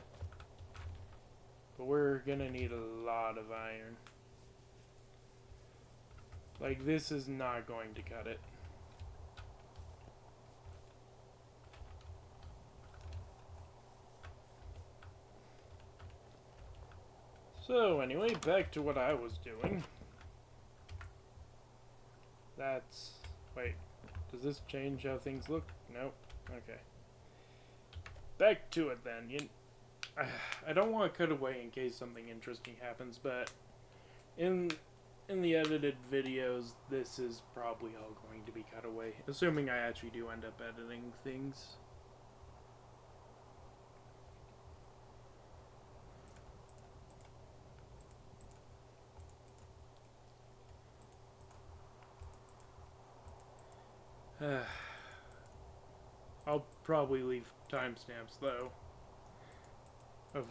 But we're gonna need a lot of iron. Like, this is not going to cut it. So, anyway, back to what I was doing. That's... Wait, does this change how things look? Nope. Okay. Back to it then. I don't want to cut away in case something interesting happens, but in the edited videos, this is probably all going to be cut away, assuming I actually do end up editing things. I'll probably leave timestamps though of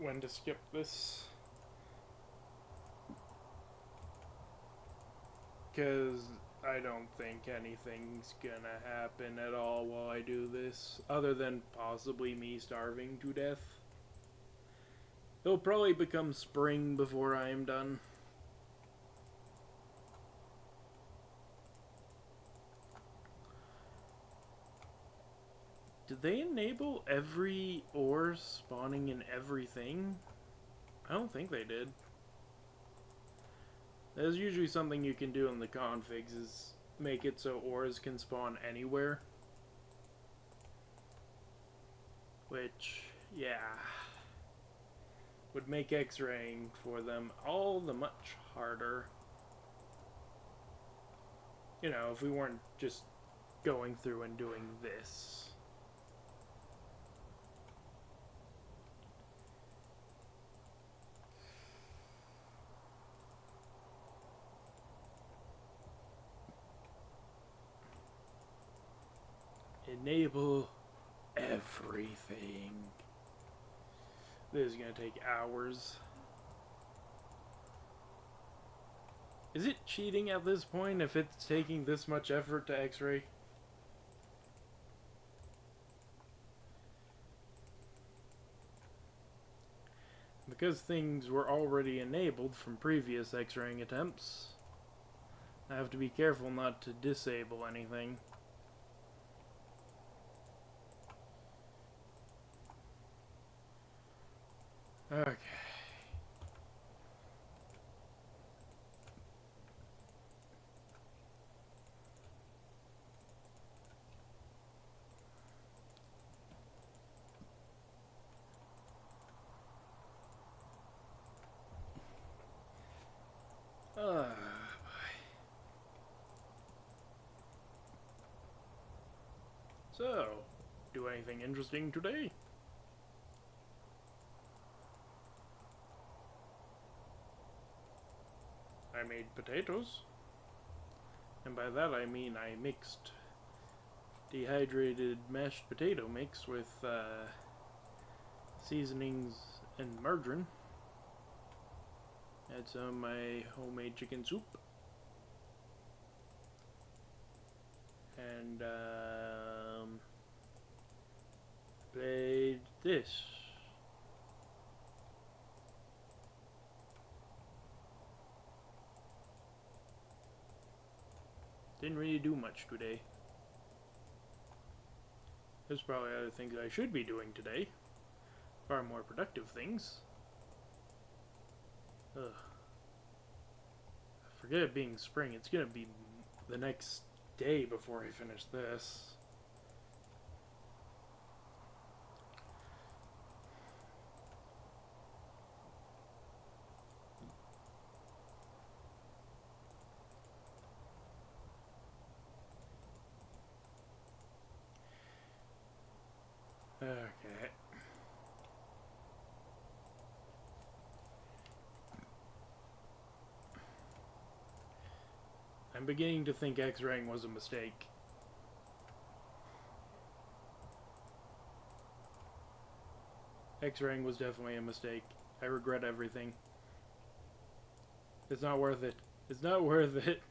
when to skip this, because I don't think anything's gonna happen at all while I do this, other than possibly me starving to death. It'll probably become spring before I am done. Did they enable every ore spawning in everything? I don't think they did. There's usually something you can do in the configs, is make it so ores can spawn anywhere. Which, yeah, would make X-raying for them all the much harder. You know, if we weren't just going through and doing this. Enable everything. This is gonna take hours. Is it cheating at this point if it's taking this much effort to X-ray? Because things were already enabled from previous X-raying attempts, I have to be careful not to disable anything. Okay. Boy. So, do anything interesting today? I made potatoes. And by that I mean I mixed dehydrated mashed potato mix with seasonings and margarine. Had some of my homemade chicken soup. And played this. Didn't really do much today. There's probably other things I should be doing today. Far more productive things. Ugh. Forget it being spring. It's gonna be the next day before I finish this. Okay. I'm beginning to think X-raying was a mistake. X-raying was definitely a mistake. I regret everything. It's not worth it. It's not worth it.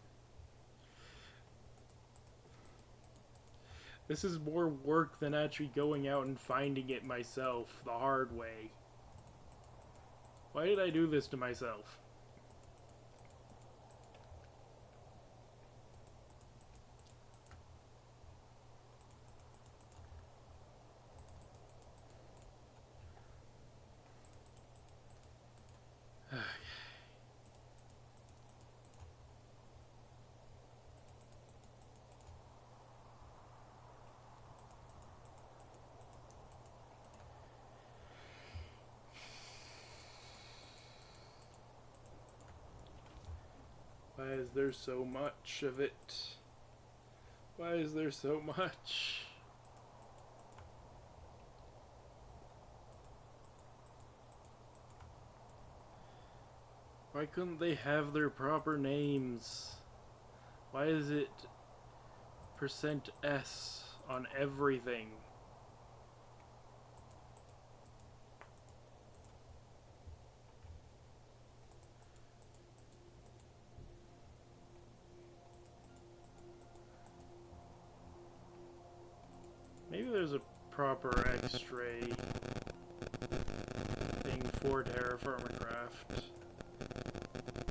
This is more work than actually going out and finding it myself the hard way. Why did I do this to myself? Why is there so much of it? Why is there so much? Why couldn't they have their proper names? Why is it %S on everything? Maybe there's a proper X-ray thing for TerraFirmaGreg.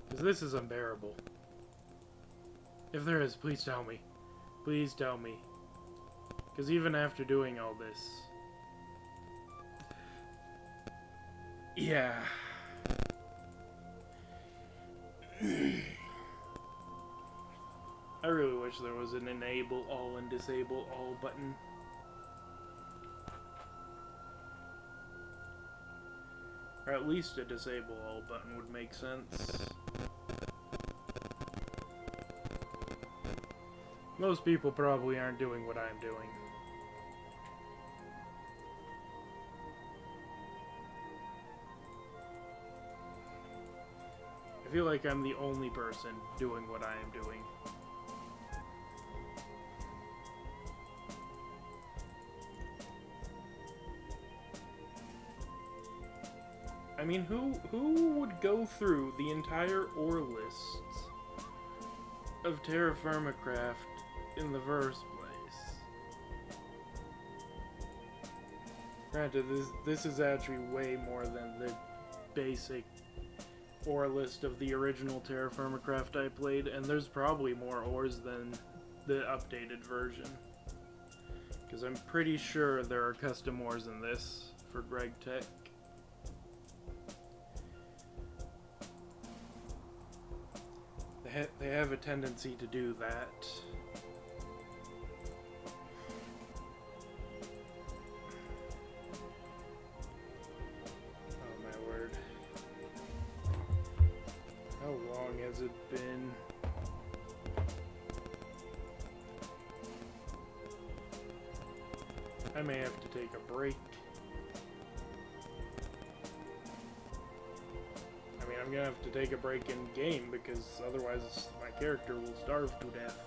Because this is unbearable. If there is, please tell me. Please tell me. Because even after doing all this... Yeah. I really wish there was an enable all and disable all button. Or at least a disable all button would make sense. Most people probably aren't doing what I'm doing. I feel like I'm the only person doing what I am doing. I mean, who would go through the entire ore lists of TerraFirmaGreg in the first place? Granted, this is actually way more than the basic ore list of the original TerraFirmaGreg I played, and there's probably more ores than the updated version. Because I'm pretty sure there are custom ores in this for Greg Tech. They have a tendency to do that. Oh my word. How long has it been? I may have to take a break. I mean, I'm gonna have to take a break in game because otherwise my character will starve to death.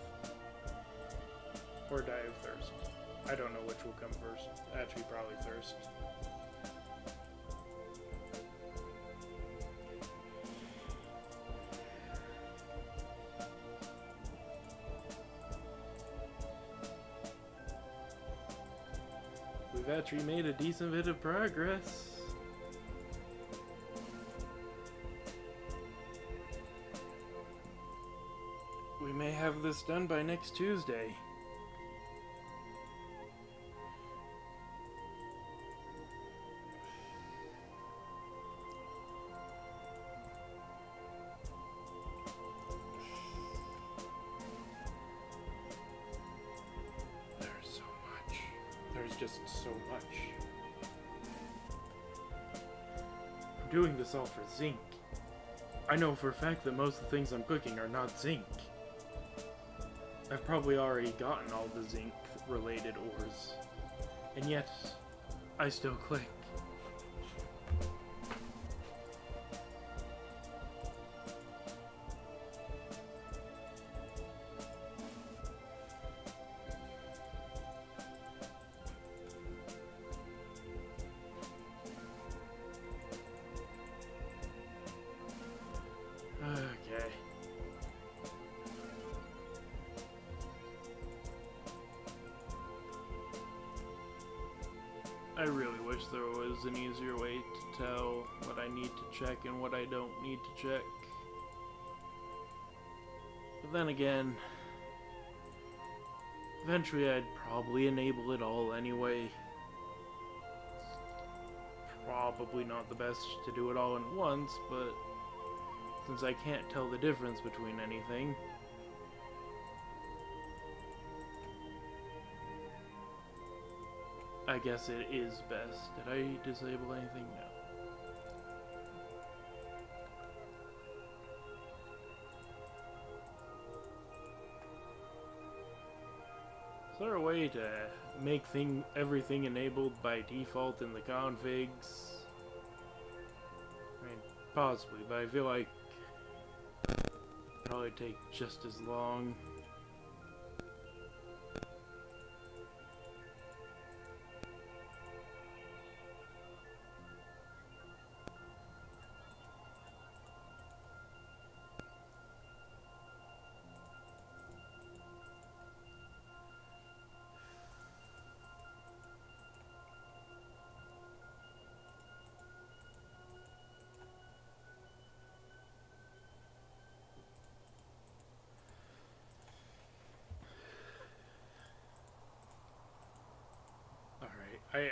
Or die of thirst. I don't know which will come first. Actually, probably thirst. We've actually made a decent bit of progress. We may have this done by next Tuesday. There's so much. There's just so much. I'm doing this all for zinc. I know for a fact that most of the things I'm cooking are not zinc. I've probably already gotten all the zinc-related ores, and yet, I still click. Okay. I really wish there was an easier way to tell what I need to check and what I don't need to check. But then again, eventually I'd probably enable it all anyway. Probably not the best to do it all at once, but since I can't tell the difference between anything, I guess it is best. Did I disable anything? No. Is there a way to make everything enabled by default in the configs? I mean, possibly, but I feel like it'd probably take just as long.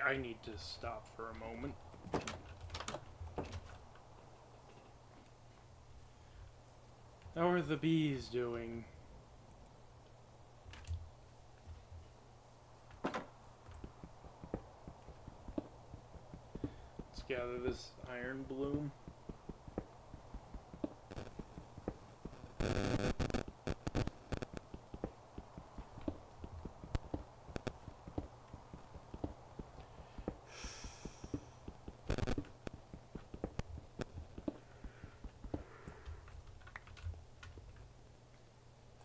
I need to stop for a moment. How are the bees doing? Let's gather this iron bloom.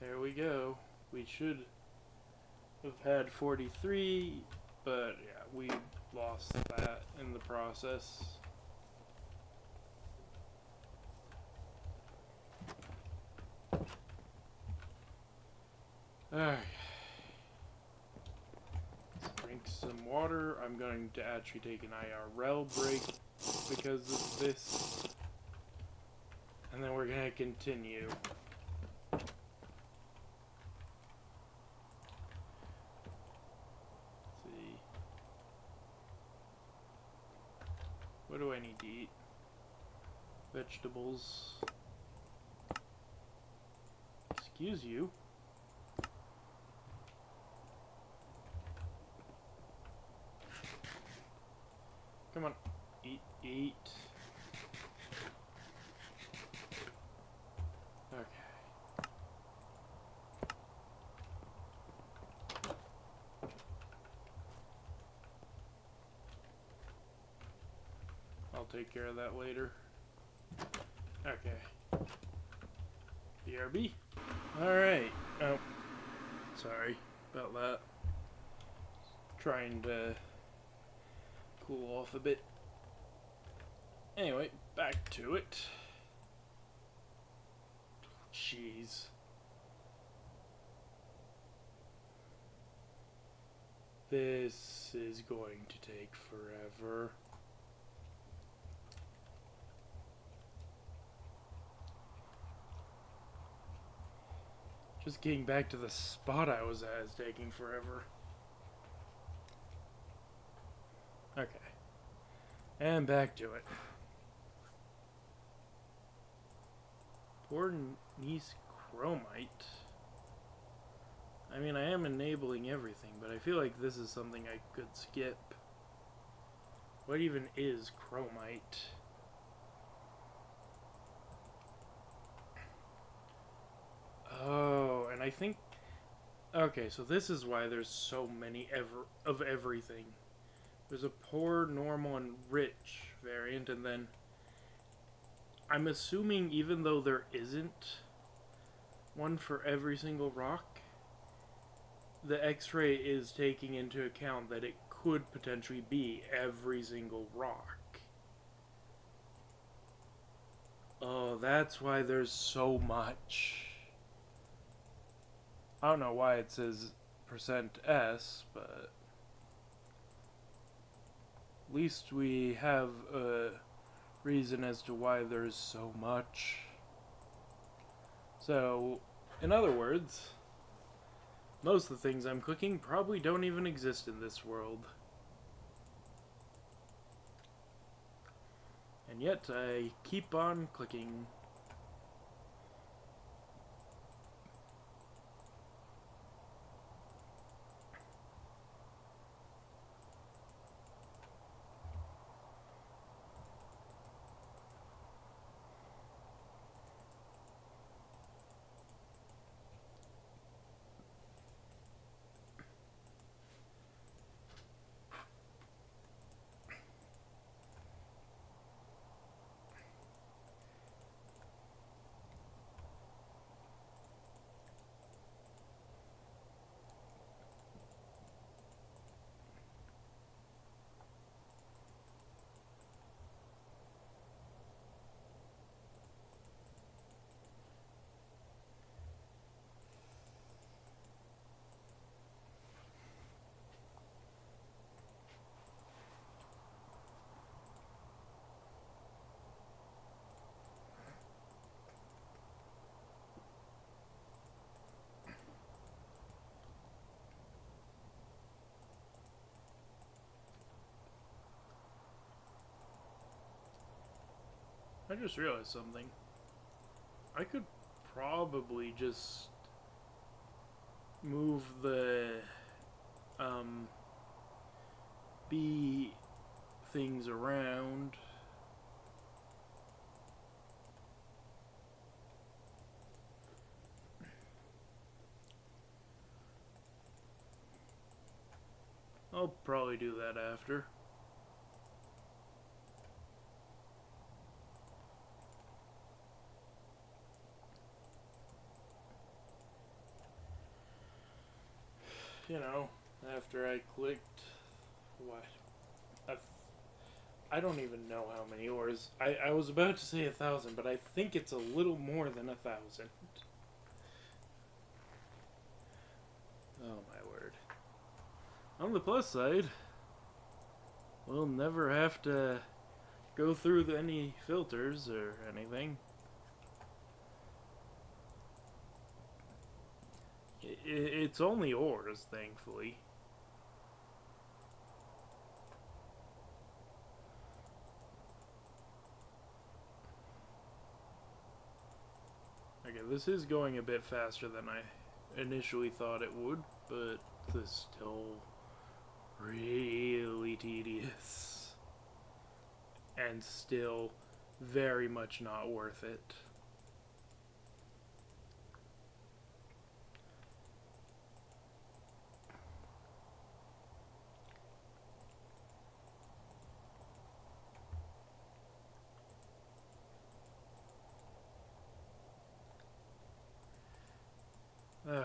There we go. We should have had 43, but yeah, we lost that in the process. Alright. Let's drink some water. I'm going to actually take an IRL break because of this. And then we're going to continue. What do I need to eat? Vegetables. Excuse you. Come on. Eat, eat. Okay. I'll take care of that later. Okay. BRB. Alright. Oh. Sorry about that. Trying to cool off a bit. Anyway, back to it. Jeez. This is going to take forever. Just getting back to the spot I was at is taking forever. Okay. And back to it. Poor niece chromite. I mean, I am enabling everything, but I feel like this is something I could skip. What even is chromite? Oh, and I think... Okay, so this is why there's so many of everything. There's a poor, normal, and rich variant, and then... I'm assuming even though there isn't one for every single rock, the X-ray is taking into account that it could potentially be every single rock. Oh, that's why there's so much. I don't know why it says %S, but... At least we have a reason as to why there's so much. So, in other words, most of the things I'm cooking probably don't even exist in this world. And yet, I keep on clicking. I just realized something. I could probably just move the bee things around. I'll probably do that after. You know, after I clicked what? I don't even know how many ores. I was about to say 1,000, but I think it's a little more than 1,000. Oh my word. On the plus side, we'll never have to go through any filters or anything. It's only ores, thankfully. Okay, this is going a bit faster than I initially thought it would, but this is still really tedious. And still very much not worth it. Okay.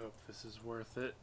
hope this is worth it.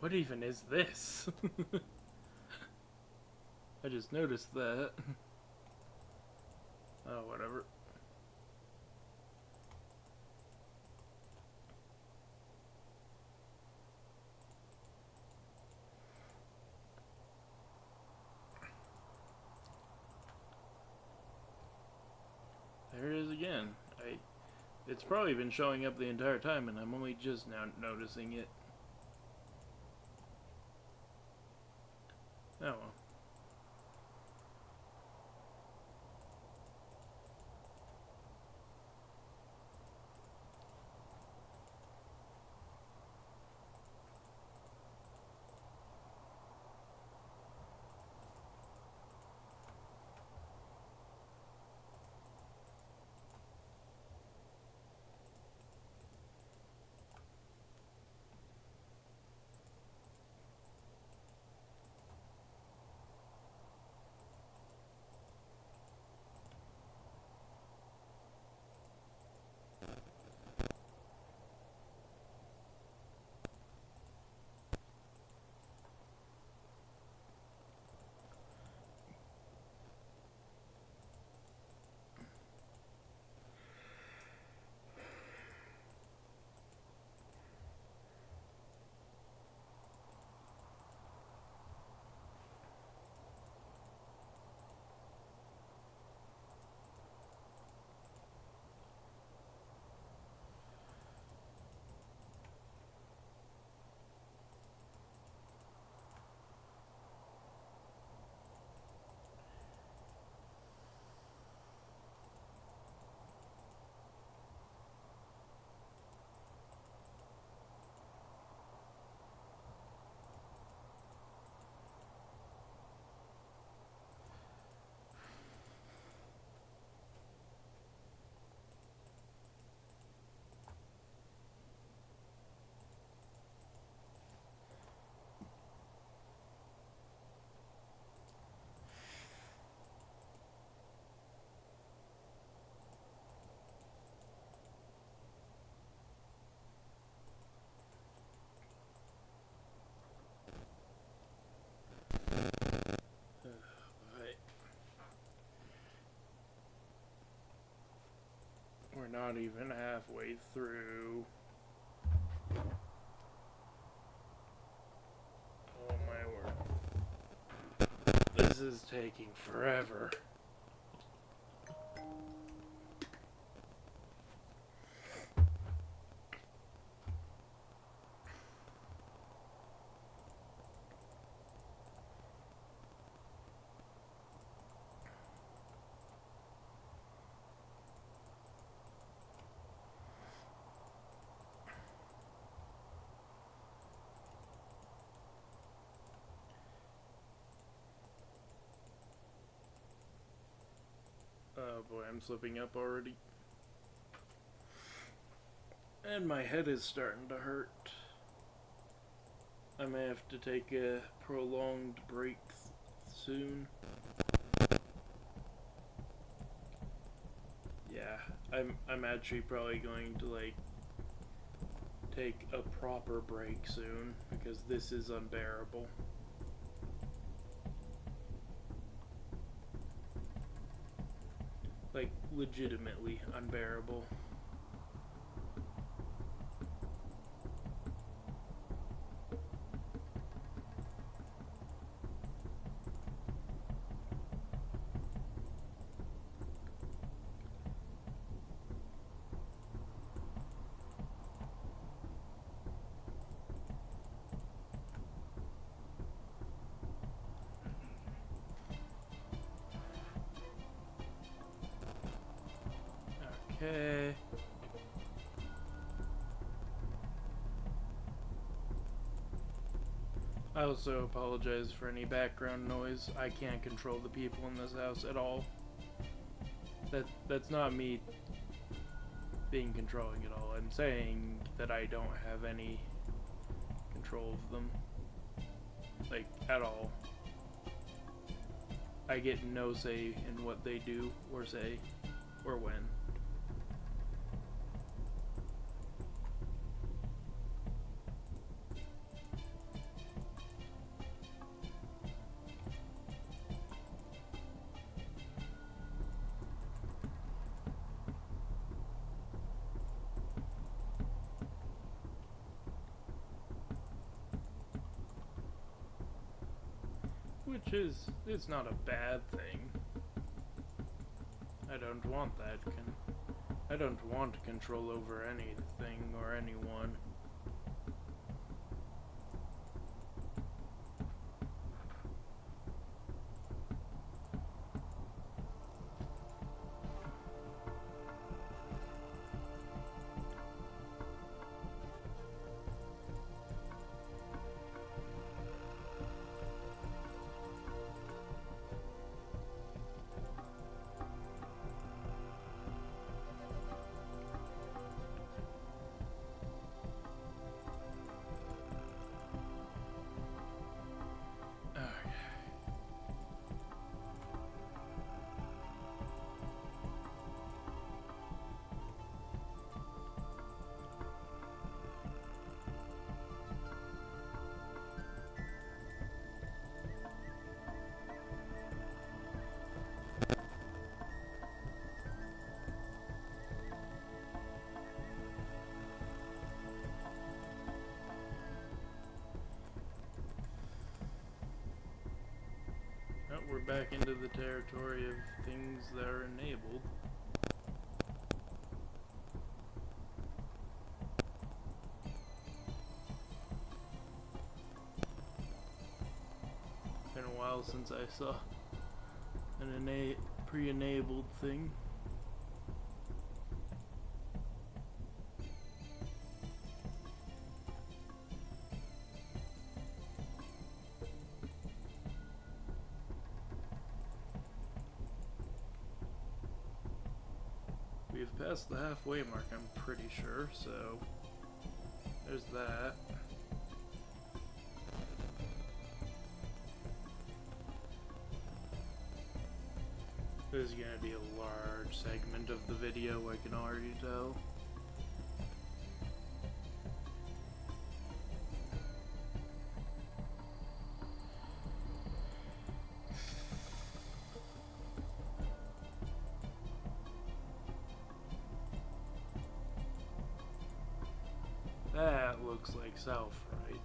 What even is this? I just noticed that. Oh, whatever. There it is again. It's probably been showing up the entire time, and I'm only just now noticing it. Oh well. We're not even halfway through. Oh my word. This This is taking forever. Oh boy, I'm slipping up already. And my head is starting to hurt. I may have to take a prolonged break soon. Yeah, I'm actually probably going to like take a proper break soon because this is unbearable. Like, legitimately unbearable. Okay. I also apologize for any background noise. I can't control the people in this house at all. That's not me being controlling at all. I'm saying that I don't have any control of them. Like, at all. I get no say in what they do or say or when. Which is, it's not a bad thing. I don't want that. I don't want control over anything or anyone. We're back into the territory of things that are enabled. Been a while since I saw an pre-enabled thing. We've passed the halfway mark, I'm pretty sure, so there's that. This is gonna be a large segment of the video, I can already tell. That looks like south, right?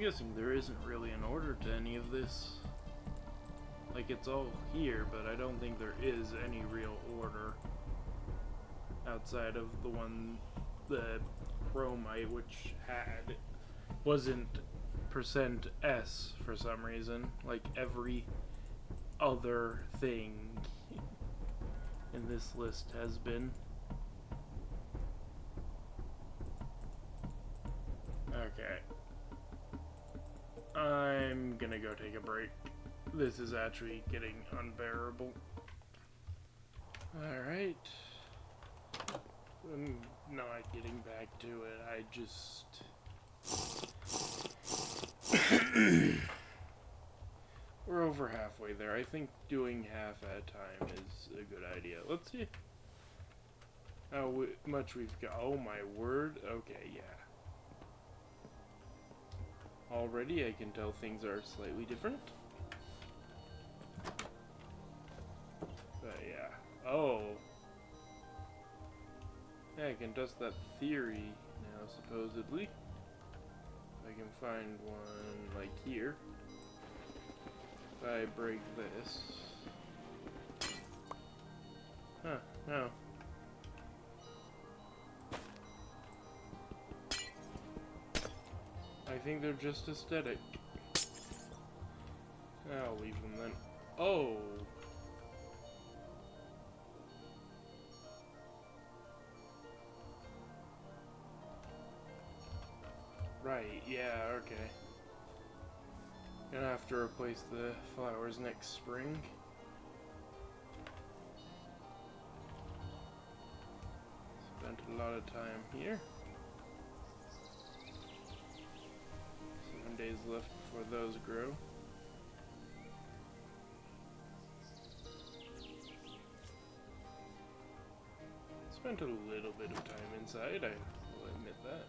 guessing there isn't really an order to any of this. Like, it's all here, but I don't think there is any real order outside of the chromite, which wasn't %S for some reason, like every other thing in this list has been. Okay. I'm gonna go take a break. This is actually getting unbearable. Alright. I'm not getting back to it. I just... We're over halfway there. I think doing half at a time is a good idea. Let's see how much we've got. Oh my word. Okay, yeah. Already I can tell things are slightly different. But yeah. Oh. Yeah, I can test that theory now, supposedly. I can find one, like, here. If I break this... Huh, no. I think they're just aesthetic. I'll leave them then. Oh! Right, yeah, okay. Gonna have to replace the flowers next spring. Spent a lot of time here. 7 days left before those grow. Spent a little bit of time inside, I will admit that.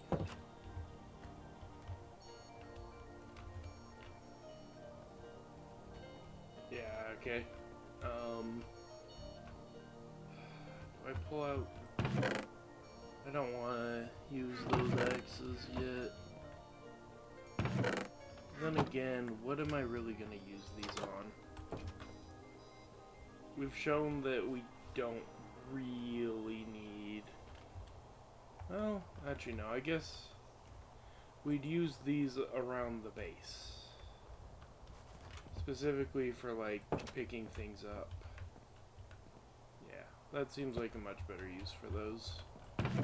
Yeah, okay. Do I pull out? I don't want to use those axes yet. Then again, what am I really going to use these on? We've shown that we don't really need... Well, actually no, I guess we'd use these around the base. Specifically for, like, picking things up. Yeah, that seems like a much better use for those. Let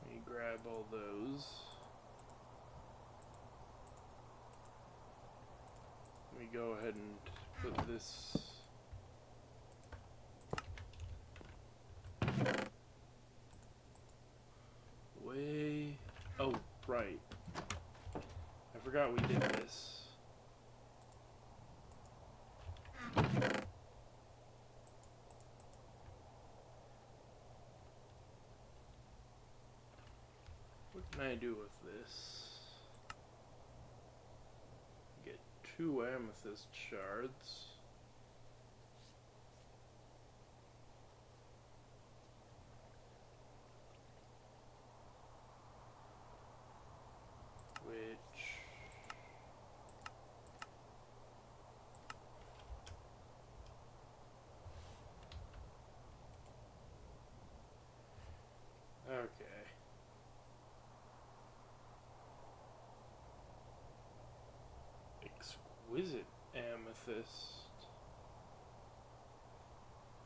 me grab all those. Let me go ahead and put this... way... Oh, right. I forgot we did this. What can I do with this? Get 2 amethyst shards. Okay. Exquisite amethyst.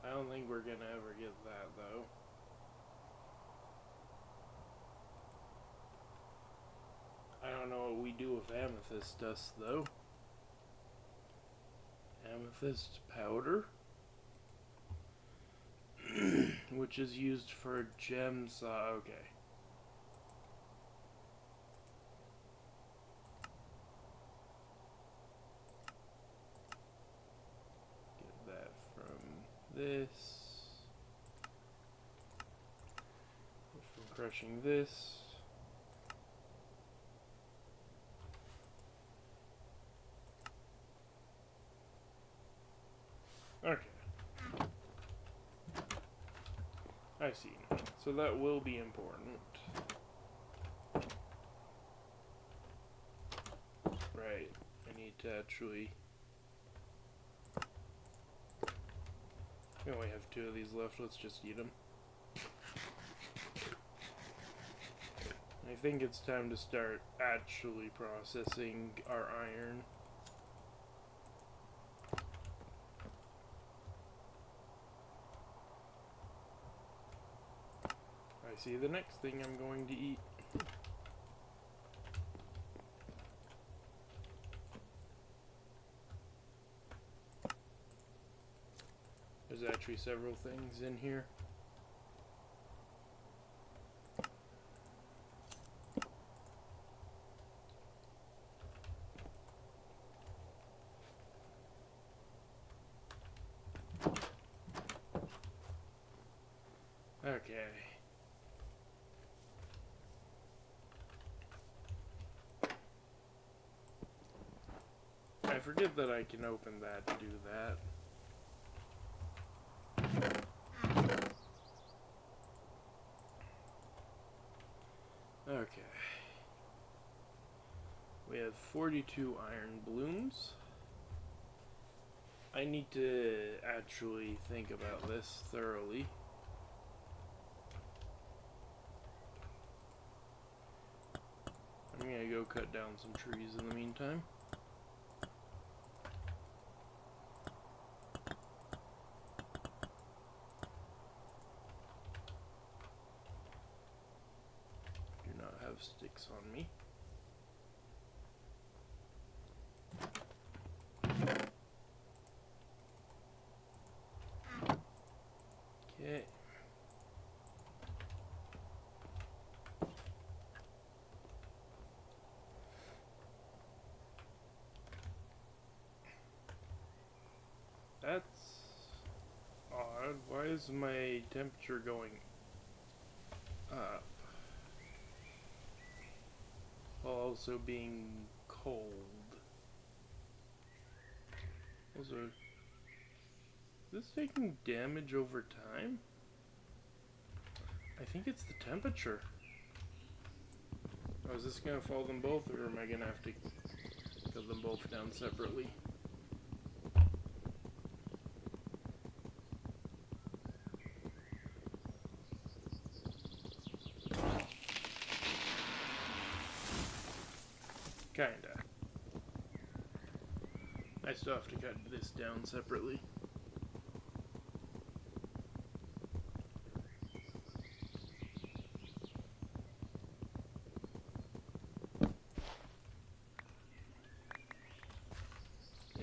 I don't think we're gonna ever get that, though. I don't know what we do with amethyst dust, though. Amethyst powder. Which is used for gem saw. Okay. Get that from this. From crushing this. Okay. I see now. So that will be important. Right. I need to actually... We only have 2 of these left. Let's just eat them. I think it's time to start actually processing our iron. I see the next thing I'm going to eat. There's actually several things in here. Okay. I forget that I can open that to do that. Okay. We have 42 iron blooms. I need to actually think about this thoroughly. I'm gonna go cut down some trees in the meantime. Do not have sticks on me. Okay. That's odd. Why is my temperature going up while also being cold? Also, is this taking damage over time? I think it's the temperature. Oh, is this gonna fall them both, or am I gonna have to cut them both down separately? Kinda. I still have to cut this down separately.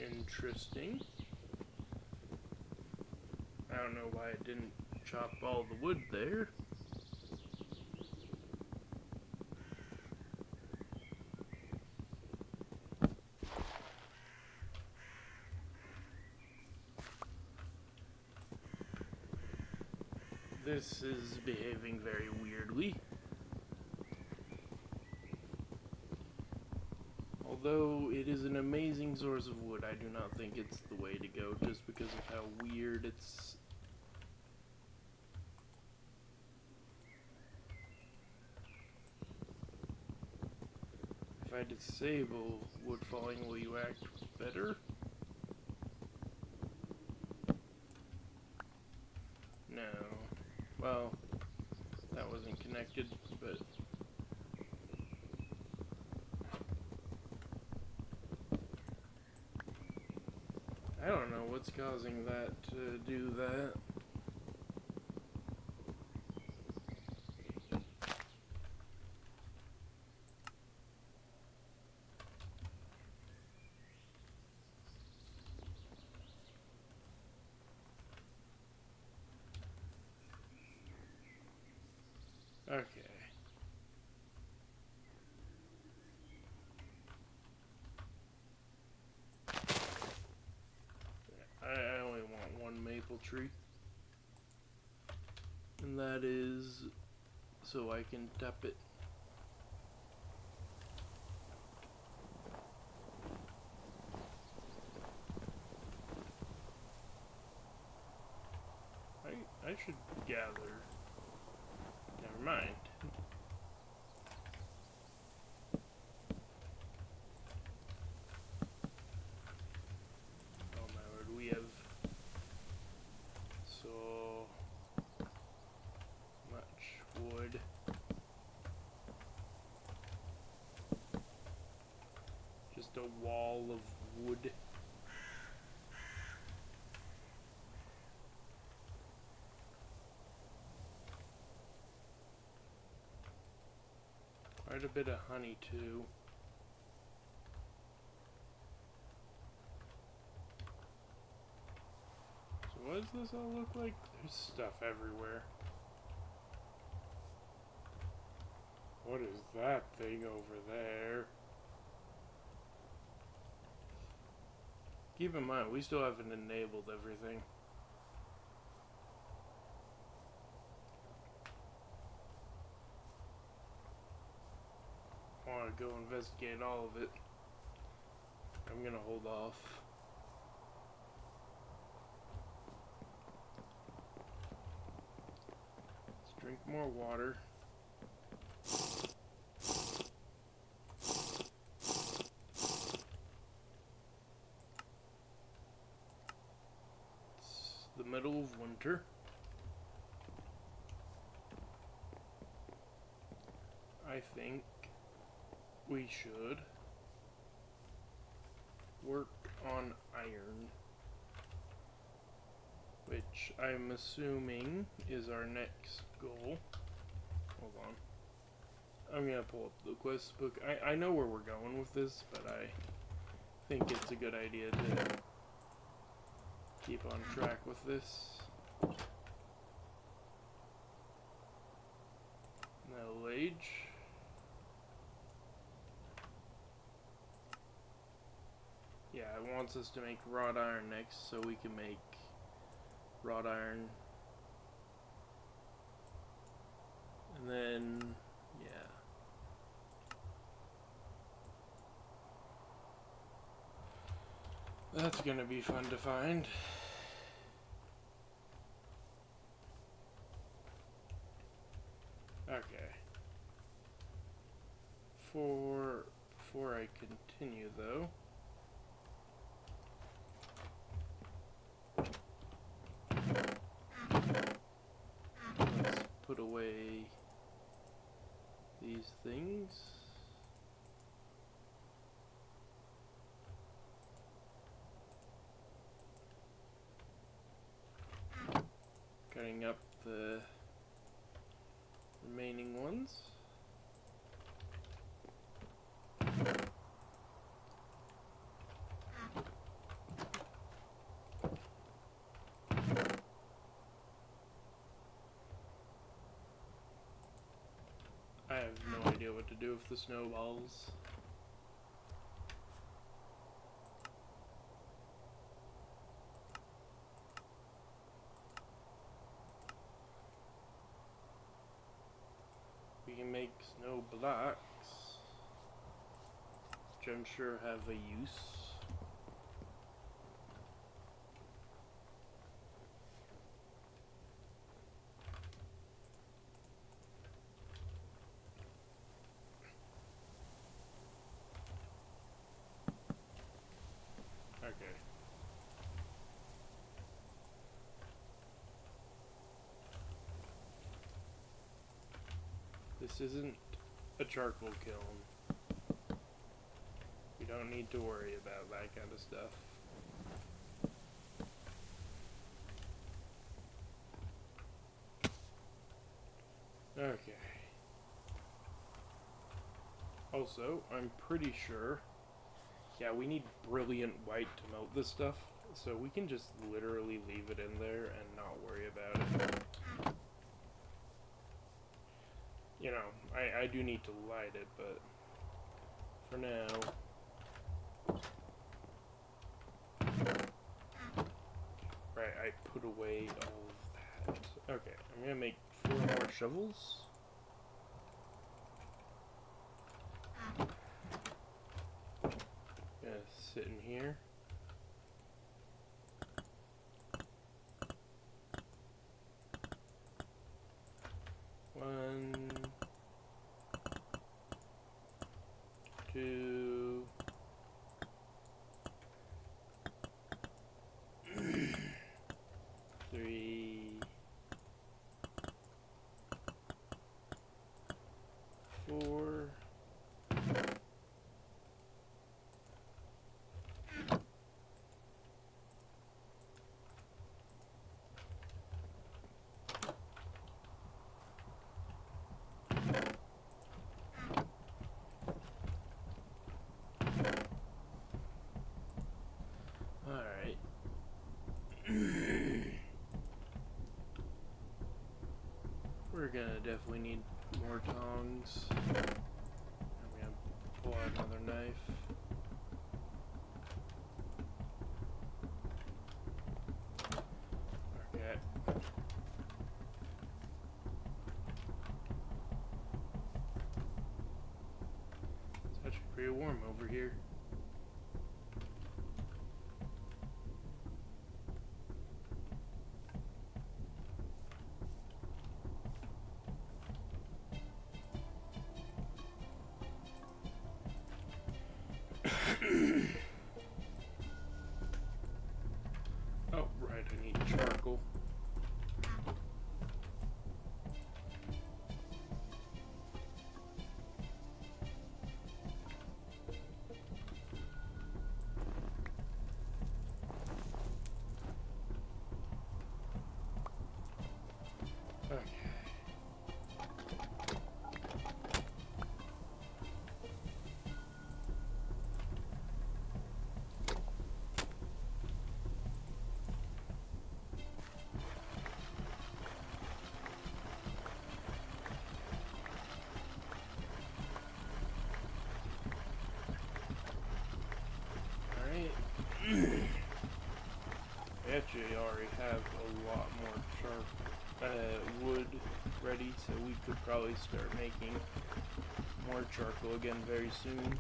Interesting. I don't know why I didn't chop all the wood there. This is behaving very weirdly. Although it is an amazing source of wood, I do not think it's the way to go just because of how weird it's... If I disable wood falling, will you act better? No. Well, that wasn't connected, but... I don't know what's causing that to do that. Okay. I only want one maple tree. And that is so I can tap it. I should gather never mind. Oh my word, we have so much wood. Just a wall of wood. Quite a bit of honey too. So what does this all look like? There's stuff everywhere. What is that thing over there? Keep in mind, we still haven't enabled everything. I want to go investigate all of it. I'm gonna hold off. Let's drink more water. It's the middle of winter. I think we should work on iron, which I'm assuming is our next goal. Hold on. I'm gonna pull up the quest book. I know where we're going with this, but I think it's a good idea to keep on track with this. Metal age. Yeah, it wants us to make wrought iron next, so we can make wrought iron. And then, yeah. That's gonna be fun to find. Okay. Before I continue though, let's put away these things. Cutting up the remaining ones. I have no idea what to do with the snowballs. We can make snow blocks, which I'm sure have a use. Okay. This isn't a charcoal kiln. We don't need to worry about that kind of stuff. Okay. Also, I'm pretty sure, yeah, we need brilliant white to melt this stuff, so we can just literally leave it in there and not worry about it. You know, I do need to light it, but for now, right, I put away all of that. Okay, I'm gonna make 4 more shovels. Gonna sit in here. One, more tongs. I'm gonna pull out another knife. Okay. It's actually pretty warm over here. Oh, right, I need charcoal. Okay. Alright. Actually, I already have a lot more wood ready, so we could probably start making more charcoal again very soon.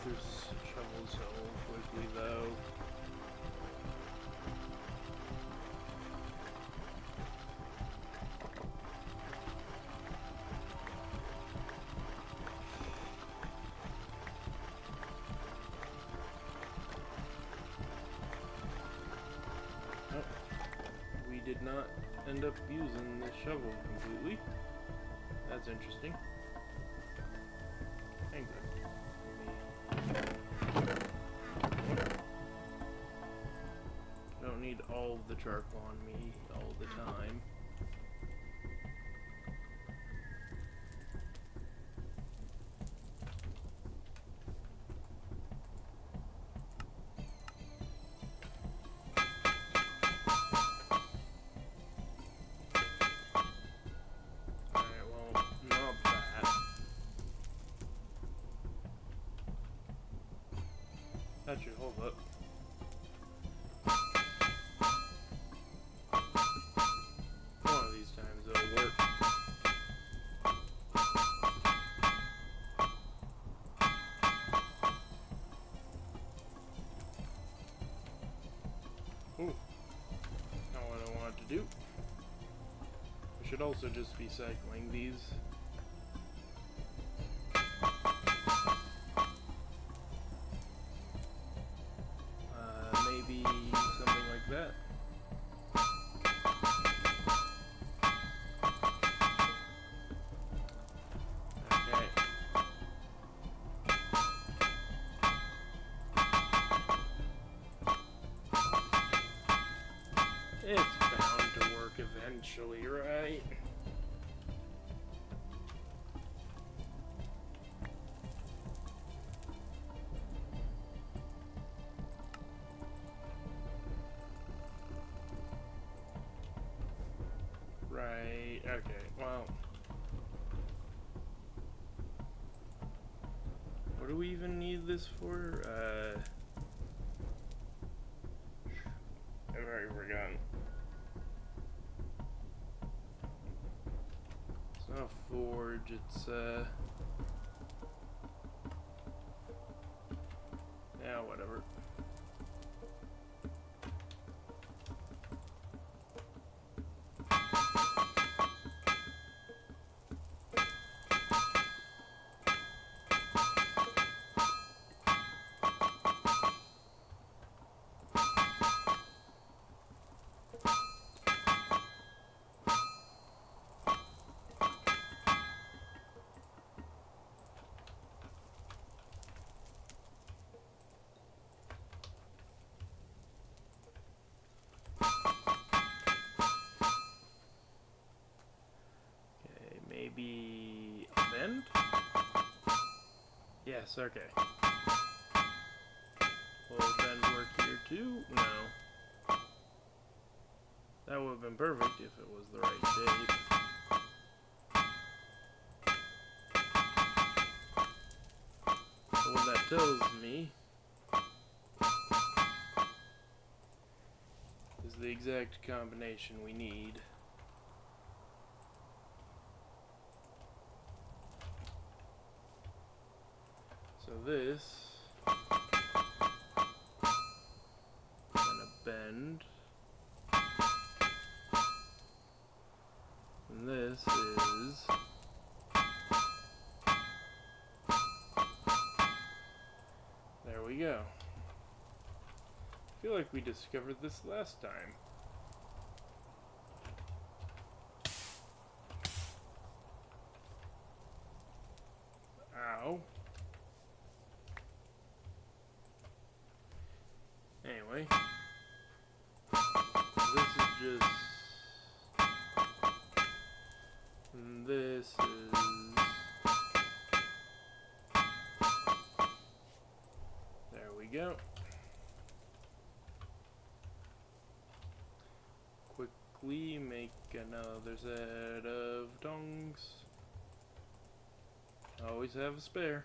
Through shovels so quickly though. Oh, we did not end up using this shovel completely. That's interesting. Hang on. Don't need all of the charcoal on me all the time. Alright, well, not that. That should hold up. One of these times it'll work. Ooh. Not what I wanted to do. I should also just be cycling these. Maybe something like that. Okay. It's bound to work eventually, right? Right, okay, well. What do we even need this for? I've already forgotten. It's not a forge, it's, yeah, whatever. Yes, okay. Will bend work here too? No. That would have been perfect if it was the right shape. But what that tells me is the exact combination we need. So this is gonna bend, and this is there we go. I feel like we discovered this last time. Ow. Anyway, this is just, and this is, there we go. Quickly make another set of tongs. Always have a spare.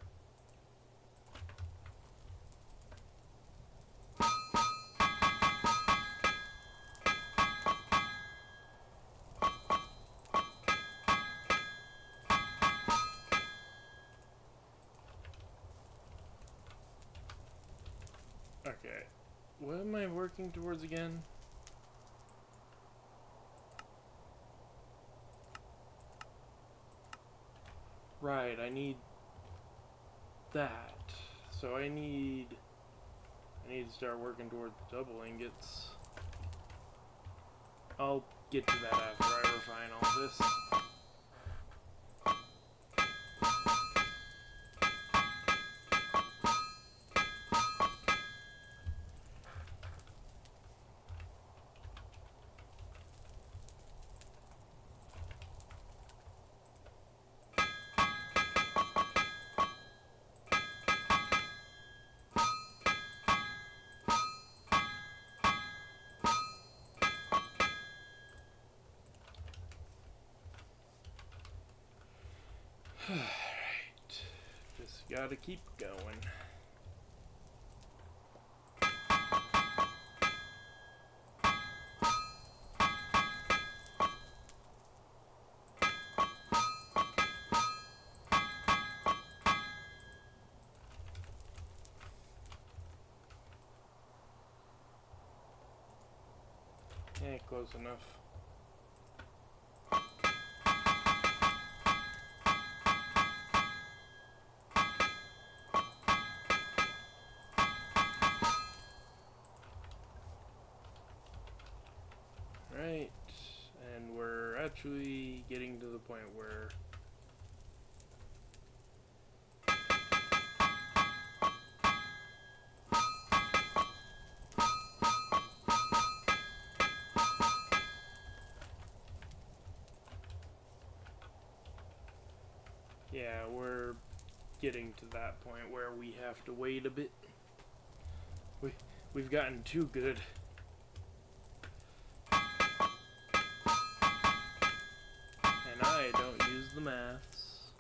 Okay, what am I working towards again? Right, I need that. So I need to start working towards double ingots. I'll get to that after I refine all this. Alright, just gotta keep going. Yeah, close enough. Right, and we're actually getting to the point where yeah, we're getting to that point where we have to wait a bit. We've gotten too good. And I don't use the maths.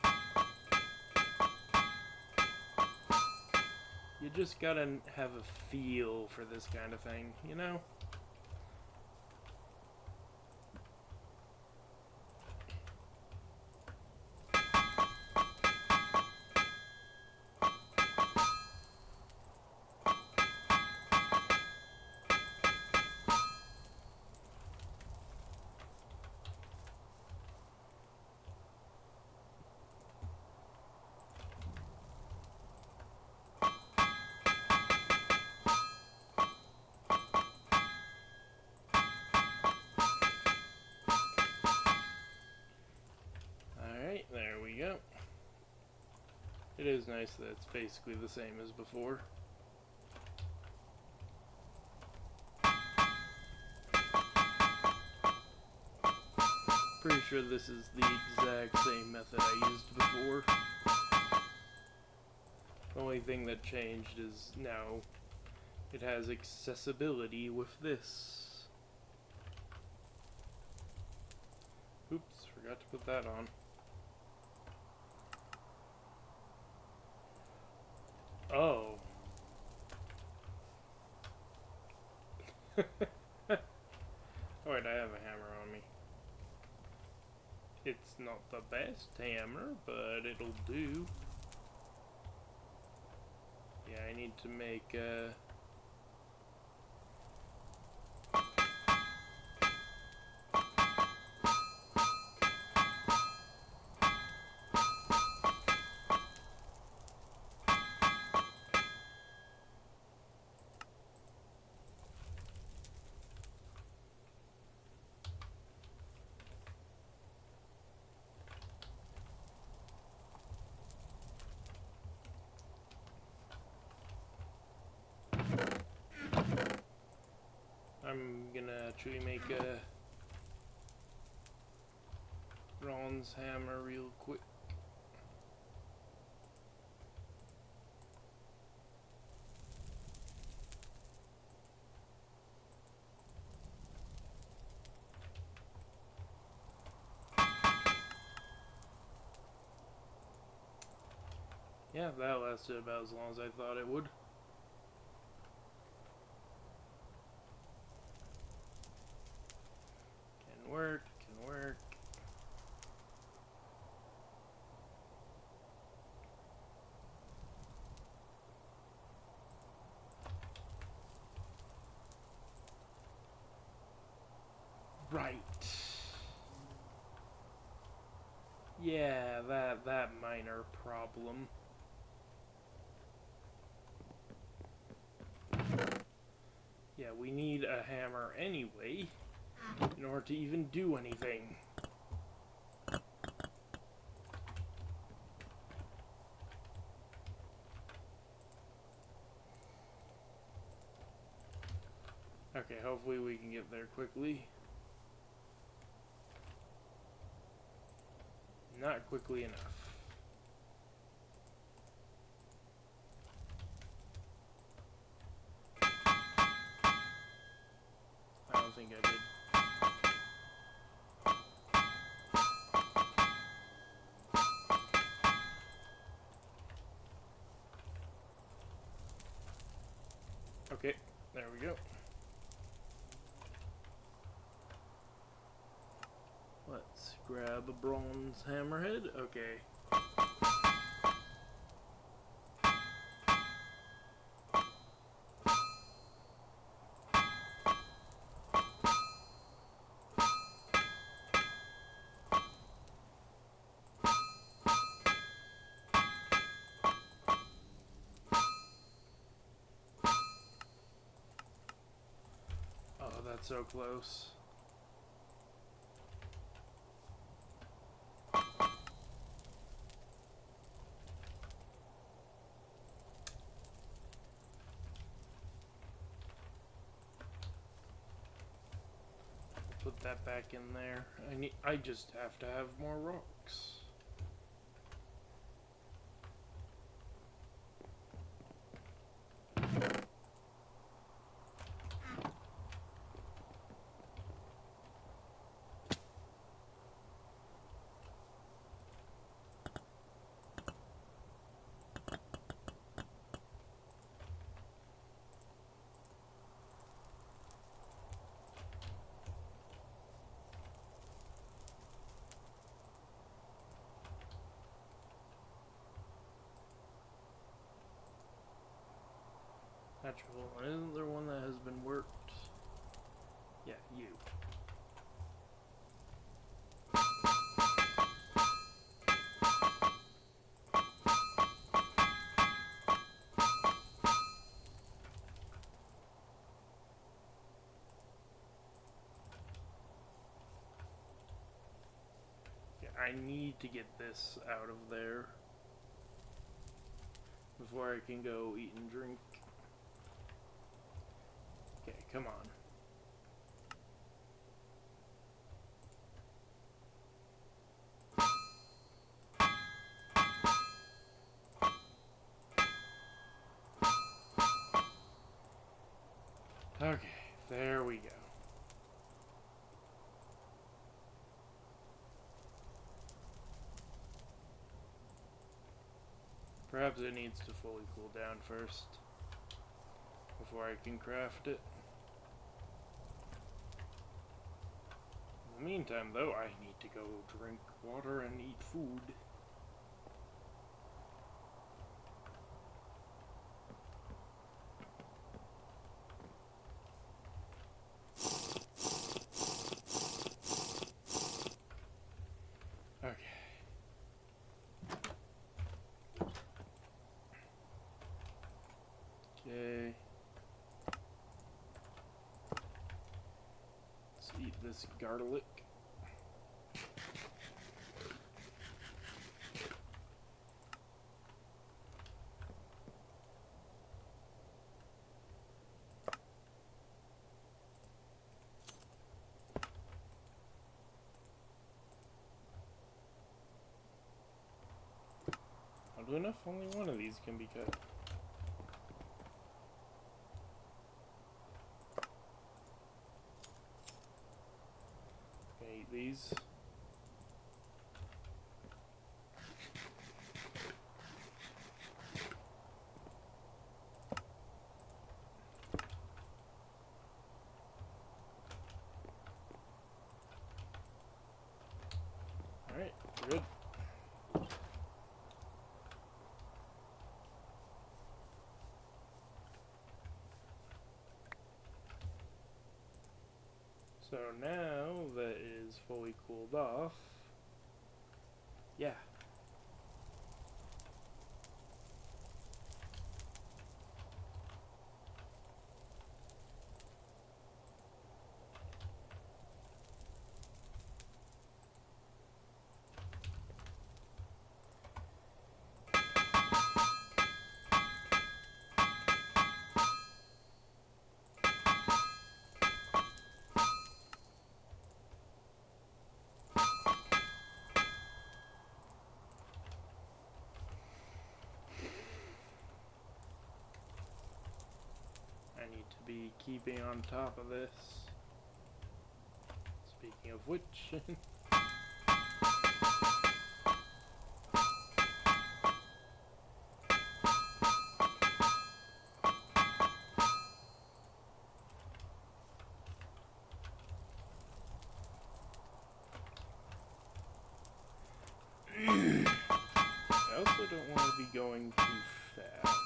You just gotta have a feel for this kind of thing, you know? Alright, there we go. It is nice that it's basically the same as before. Pretty sure this is the exact same method I used before. The only thing that changed is now it has accessibility with this. Oops, forgot to put that on. Oh. Oh wait, I have a hammer on me. It's not the best hammer, but it'll do. Yeah, I need to make I'm gonna actually make a bronze hammer real quick. Yeah, that lasted about as long as I thought it would. Can work, can work. Right. Yeah, that minor problem. Yeah, we need a hammer anyway in order to even do anything. Okay, hopefully we can get there quickly. Not quickly enough. I don't think I did. Okay, there we go. Let's grab a bronze hammerhead. Okay. Oh, that's so close. Put that back in there. I just have to have more rocks. Natural one. Isn't there one that has been worked? Yeah, you. Yeah, I need to get this out of there before I can go eat and drink. Okay, come on. Okay, there we go. Perhaps it needs to fully cool down first before I can craft it. In the meantime, though, I need to go drink water and eat food. Okay. Okay. Let's eat this garlic. Oddly enough, only one of these can be cut. Gonna eat these. Alright, good. So now that is fully cooled off, yeah. I need to be keeping on top of this. Speaking of which, I also don't want to be going too fast.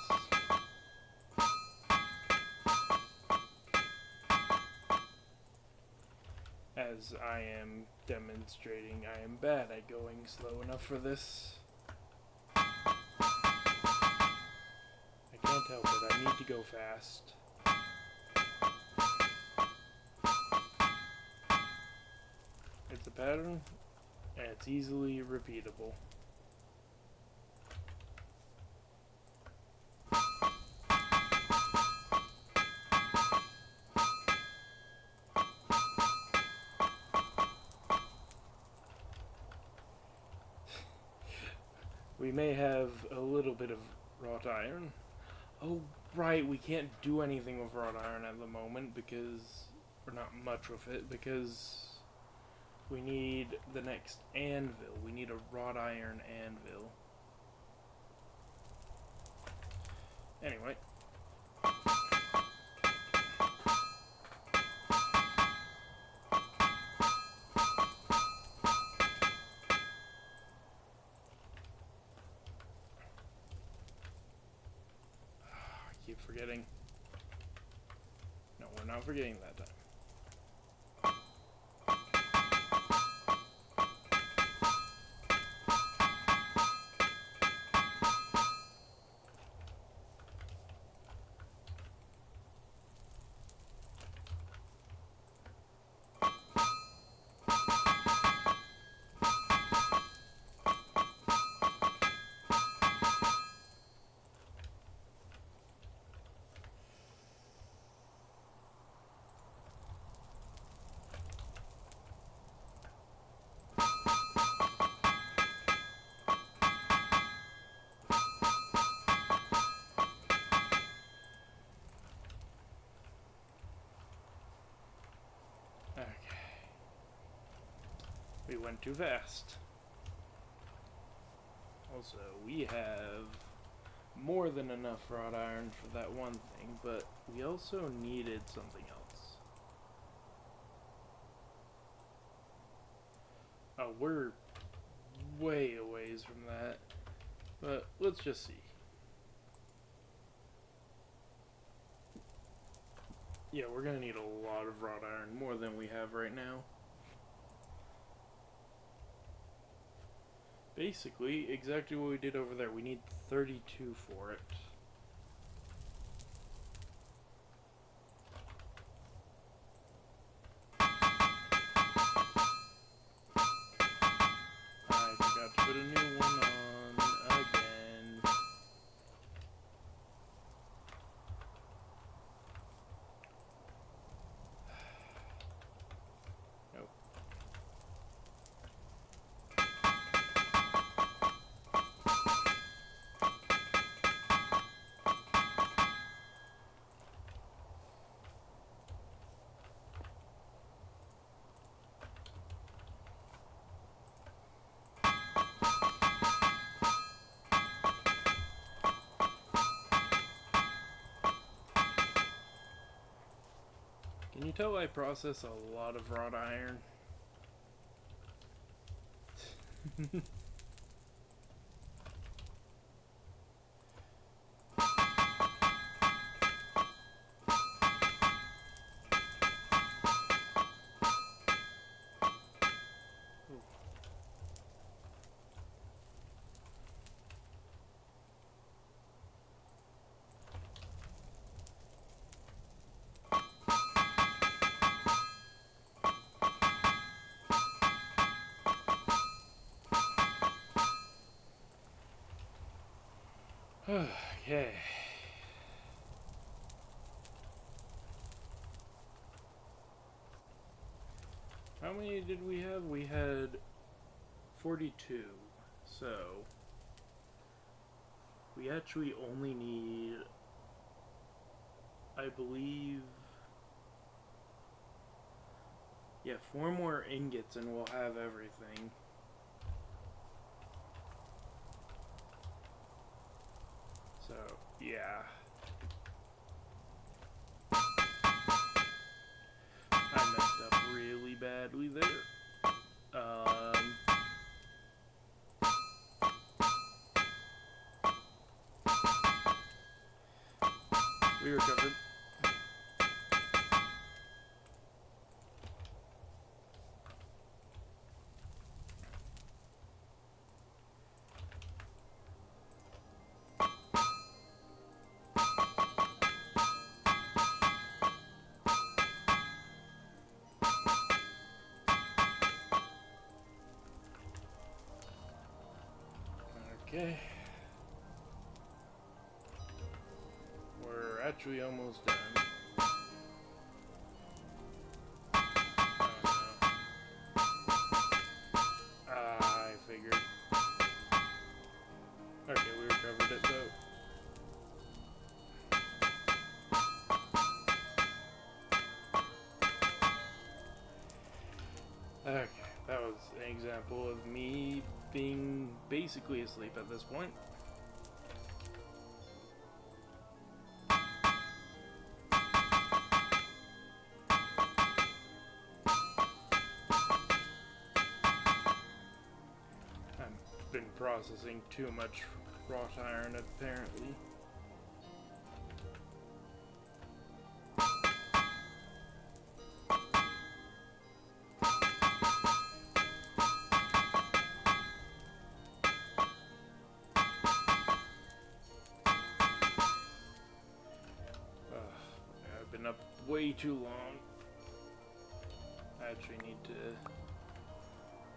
As I am demonstrating, I am bad at going slow enough for this. I can't help it, I need to go fast. It's a pattern, and it's easily repeatable. We may have a little bit of wrought iron. Oh, right, we can't do anything with wrought iron at the moment because, or not much with it, because we need the next anvil. We need a wrought iron anvil. Anyway. I keep forgetting. No, we're not forgetting that time. went too fast. Also, we have more than enough wrought iron for that one thing, but we also needed something else. Oh, we're way a ways from that, but let's just see. Yeah, we're gonna need a lot of wrought iron, more than we have right now. Basically, exactly what we did over there. We need 32 for it. I forgot to put a new one on again. Nope. Can you tell I process a lot of wrought iron? Okay. How many did we have? We had 42. So we actually only need, I believe, yeah, 4 more ingots and we'll have everything. So, yeah. I messed up really badly there. We recovered. Okay. We're actually almost done. I figured. Okay, we recovered it though. Okay, that was an example of me being basically asleep at this point. I've been processing too much wrought iron apparently. I've been up way too long. I actually need to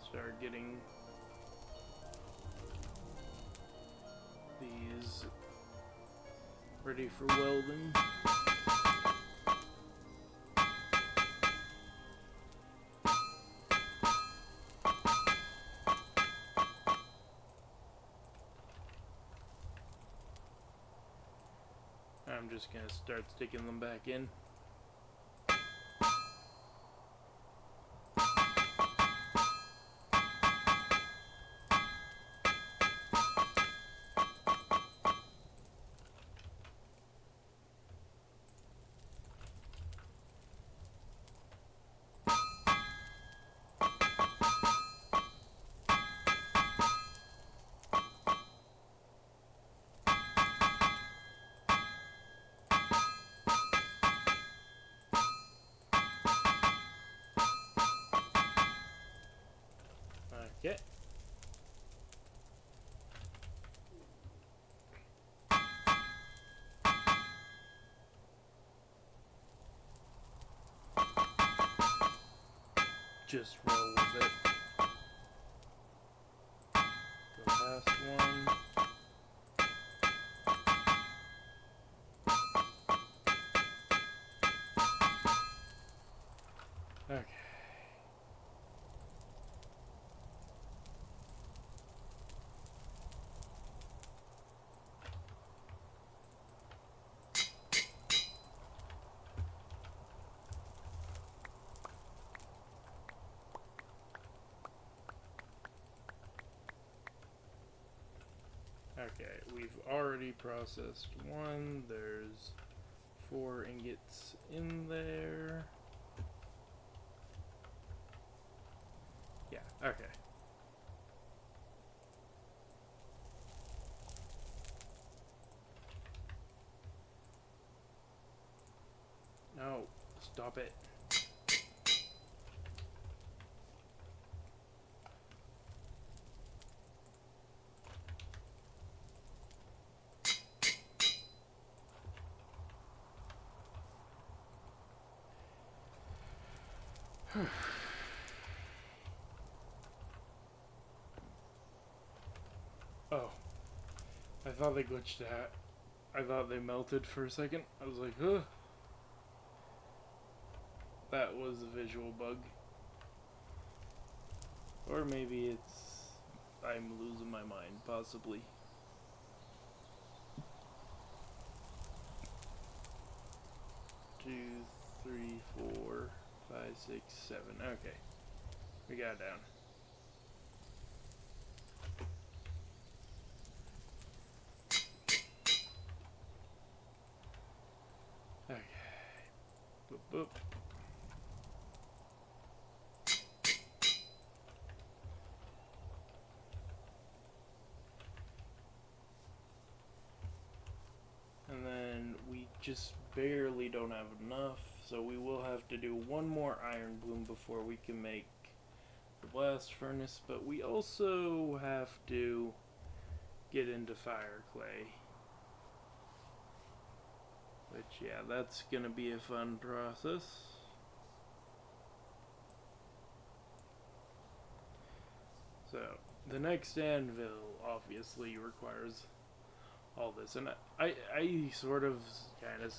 start getting these ready for welding. I'm just gonna start sticking them back in. just roll with it. The last one. Okay. Okay, we've already processed one. There's 4 ingots in there. Yeah, okay. No, stop it. Oh, I thought they glitched out. I thought they melted for a second. I was like, huh. That was a visual bug. Or maybe it's... I'm losing my mind, possibly. Two, three, 4, 5, 6, 7. Okay. We got it down. Okay. Boop, boop. And then we just barely don't have enough, so we will have to do one more iron bloom before we can make the blast furnace, but we also have to get into fire clay. Which, yeah, that's gonna be a fun process. So, the next anvil obviously requires all this, and I sort of kind of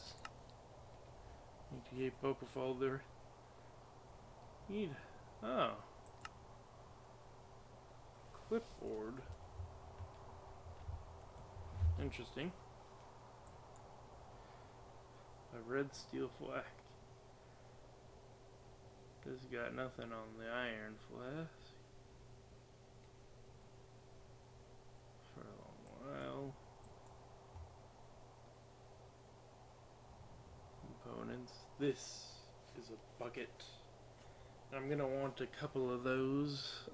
need to keep up with all the need. Oh, clipboard. Interesting. A red steel flask. This got nothing on the iron flask for a long while. Components. This is a bucket. I'm gonna want a couple of those.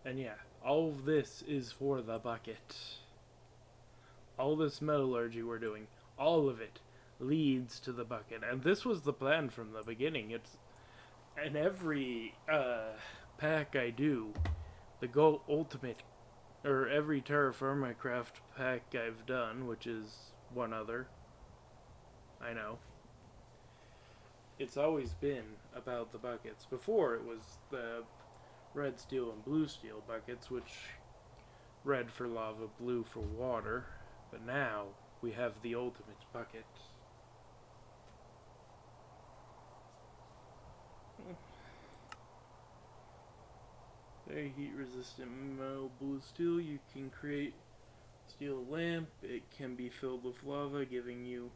And yeah, all of this is for the bucket. All this metallurgy we're doing, all of it leads to the bucket. And this was the plan from the beginning. It's in every pack I do, the goal ultimate, or every TerraFirmaGreg pack I've done, which is one other, I know. It's always been about the buckets. Before it was the red steel and blue steel buckets, which red for lava, blue for water. But now we have the ultimate bucket. Very heat resistant metal blue steel. You can create steel lamp. It can be filled with lava, giving you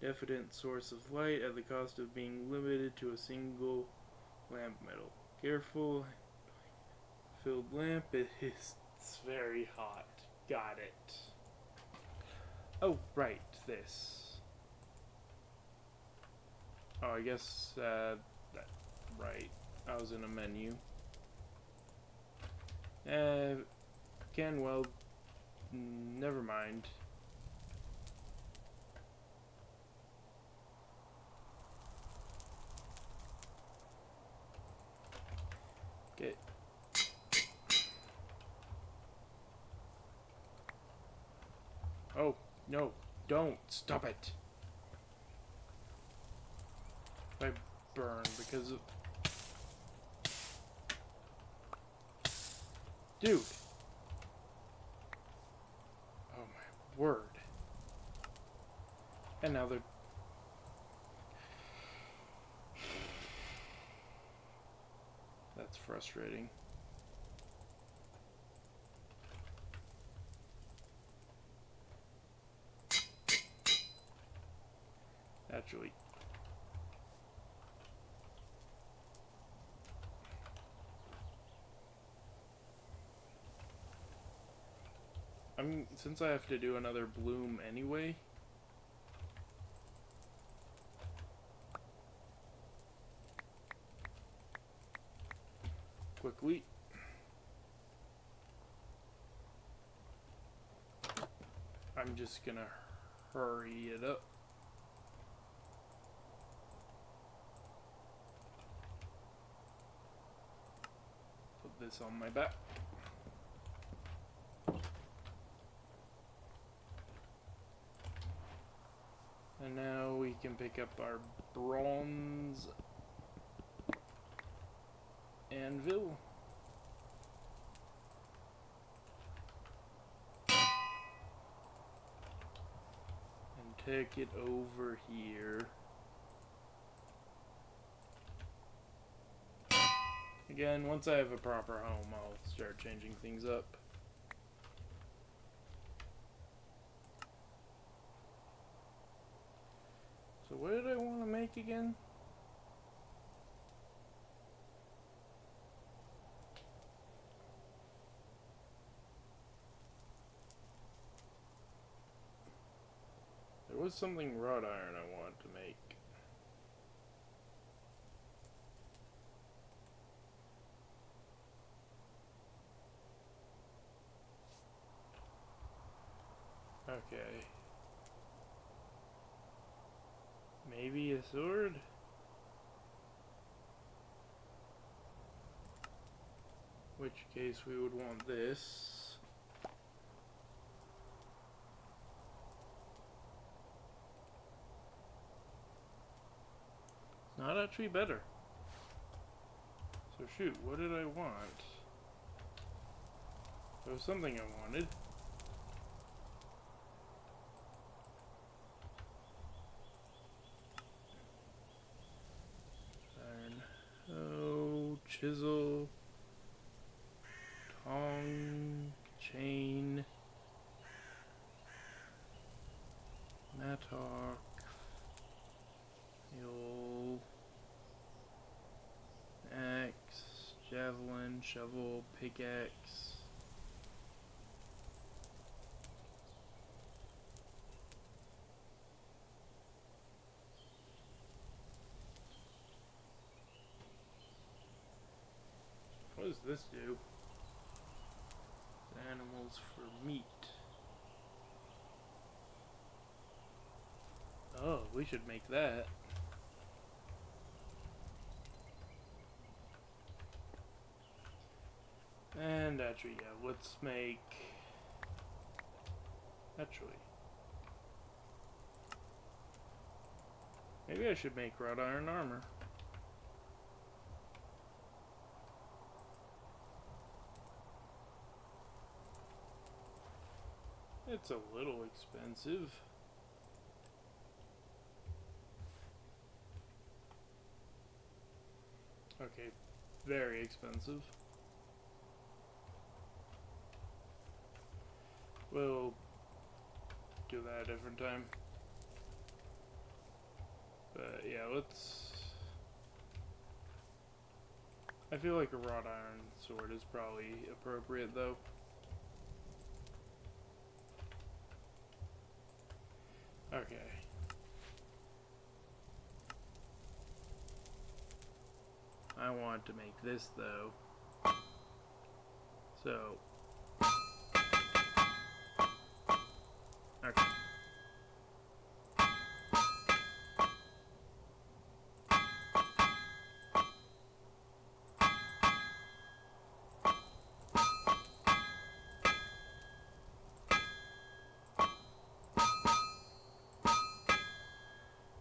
definite source of light at the cost of being limited to a single lamp metal. Careful. Filled lamp. It's very hot. Got it. Oh, right, this. Oh, I guess, right. I was in a menu. Well, never mind. Okay. Oh, no, don't. Stop it. burn because of... Dude! Oh my word. And now they're... That's frustrating. Actually... since I have to do another bloom anyway... Quickly. I'm just gonna hurry it up. Put this on my back. And now we can pick up our bronze anvil. And take it over here. Again, once I have a proper home, I'll start changing things up. So what did I want to make again? There was something wrought iron I wanted to make. Okay. Maybe a sword? Which case we would want this. It's not actually better. So shoot, what did I want? There was something I wanted. Chisel, tong, chain, mattock, mule, axe, javelin, shovel, pickaxe. What does this do? Animals for meat. Oh, we should make that. And actually, yeah, let's make... Actually... Maybe I should make wrought iron armor. It's a little expensive. Okay, very expensive. We'll do that a different time. But yeah, let's... I feel like a wrought iron sword is probably appropriate though. Okay. I want to make this though. So. Okay.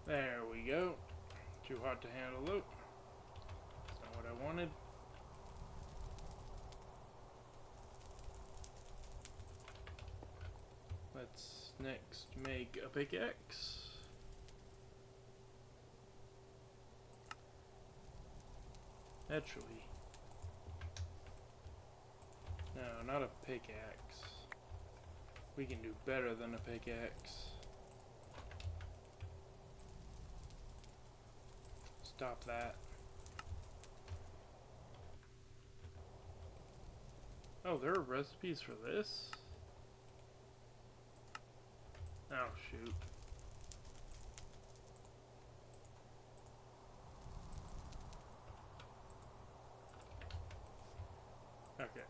There we go. Too high rod to handle though. That's not what I wanted. Let's next make a pickaxe. Actually, no, not a pickaxe. We can do better than a pickaxe. Stop that. Oh, there are recipes for this? Oh, shoot. Okay.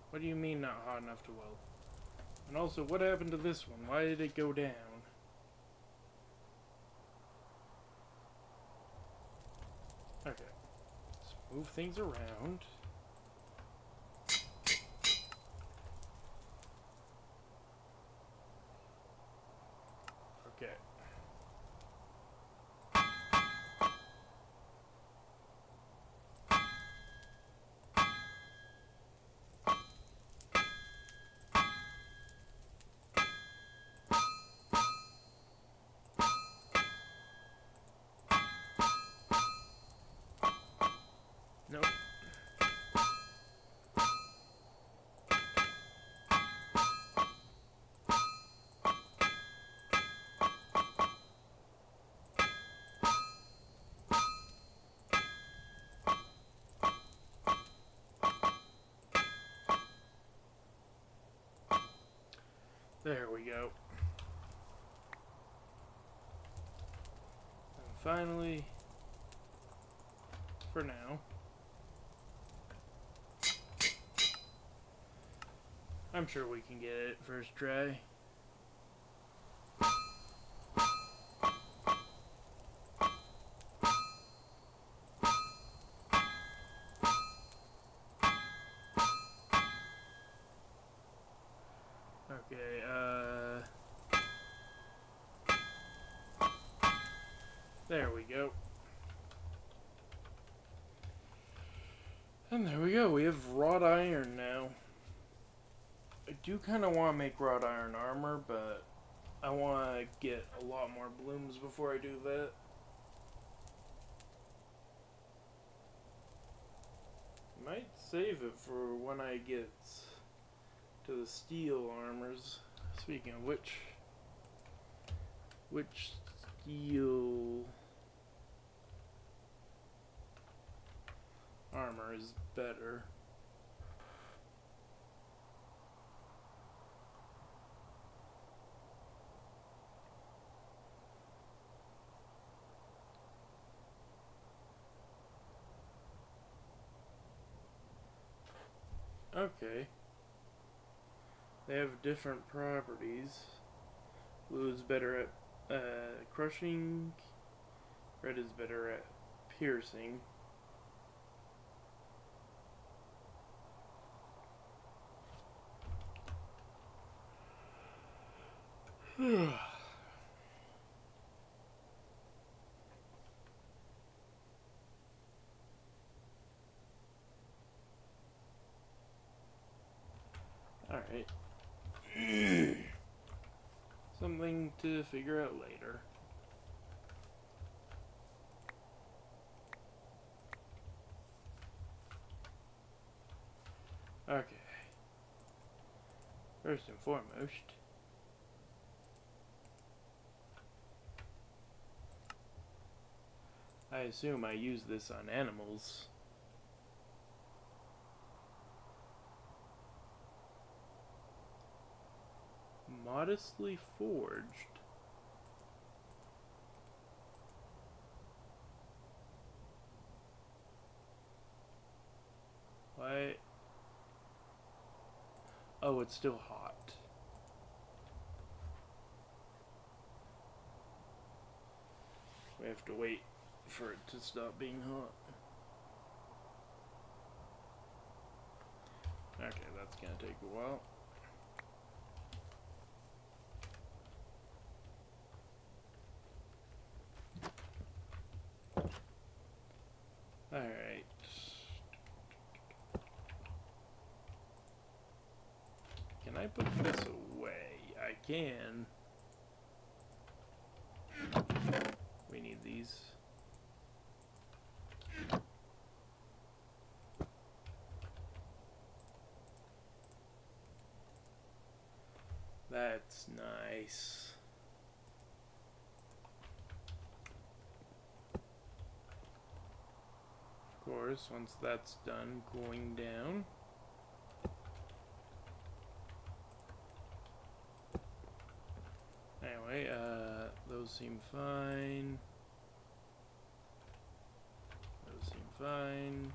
What do you mean not hot enough to weld? And also, what happened to this one? Why did it go down? Okay. Let's move things around. Okay. Nope. There we go. And finally, for now, I'm sure we can get it first try. Okay, there we go. And there we go, we have wrought iron now. I do kind of want to make wrought iron armor, but I want to get a lot more blooms before I do that. Might save it for when I get to the steel armors. Speaking of which steel armor is better? Okay. They have different properties. Blue is better at crushing. Red is better at piercing. Alright. Something to figure out later. Okay. First and foremost, I assume I use this on animals. Modestly forged. Why? Oh, it's still hot. We have to wait for it to stop being hot. Okay, that's gonna take a while. I put this away? I can. We need these. That's nice. Of course, once that's done, going down. Anyway, those seem fine. Those seem fine.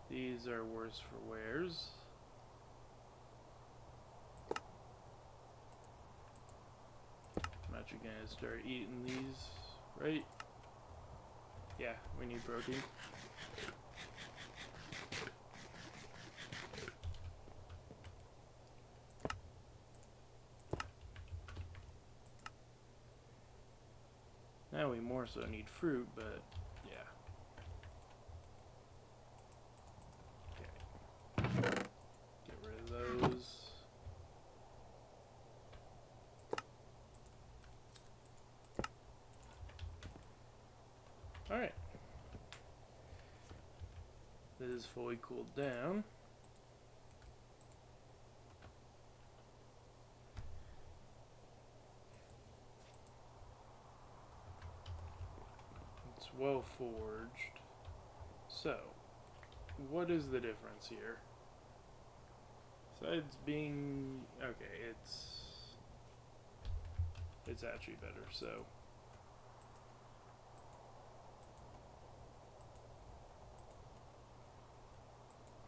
These are worse for wears. I'm actually gonna start eating these, right? Yeah, we need protein. Now we more so need fruit, but yeah. Okay. Get rid of those. Alright. This is fully cooled down. It's well forged. So, what is the difference here? Besides being... okay, it's actually better, so...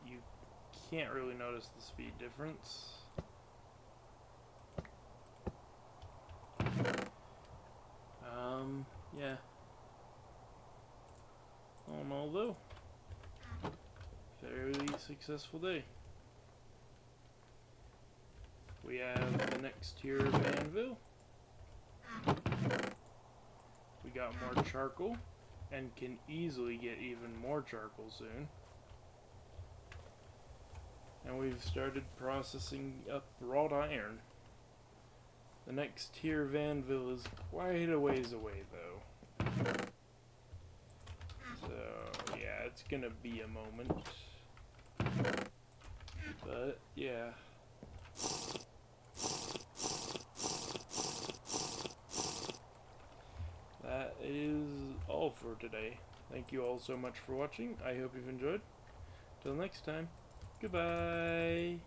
you can't really notice the speed difference. Yeah. All in all, though, fairly successful day. We have the next tier of anvil. We got more charcoal, and can easily get even more charcoal soon. And we've started processing up wrought iron. The next tier of anvil is quite a ways away, though. So, yeah, it's gonna be a moment. But, yeah. That is all for today. Thank you all so much for watching. I hope you've enjoyed. Till next time, goodbye!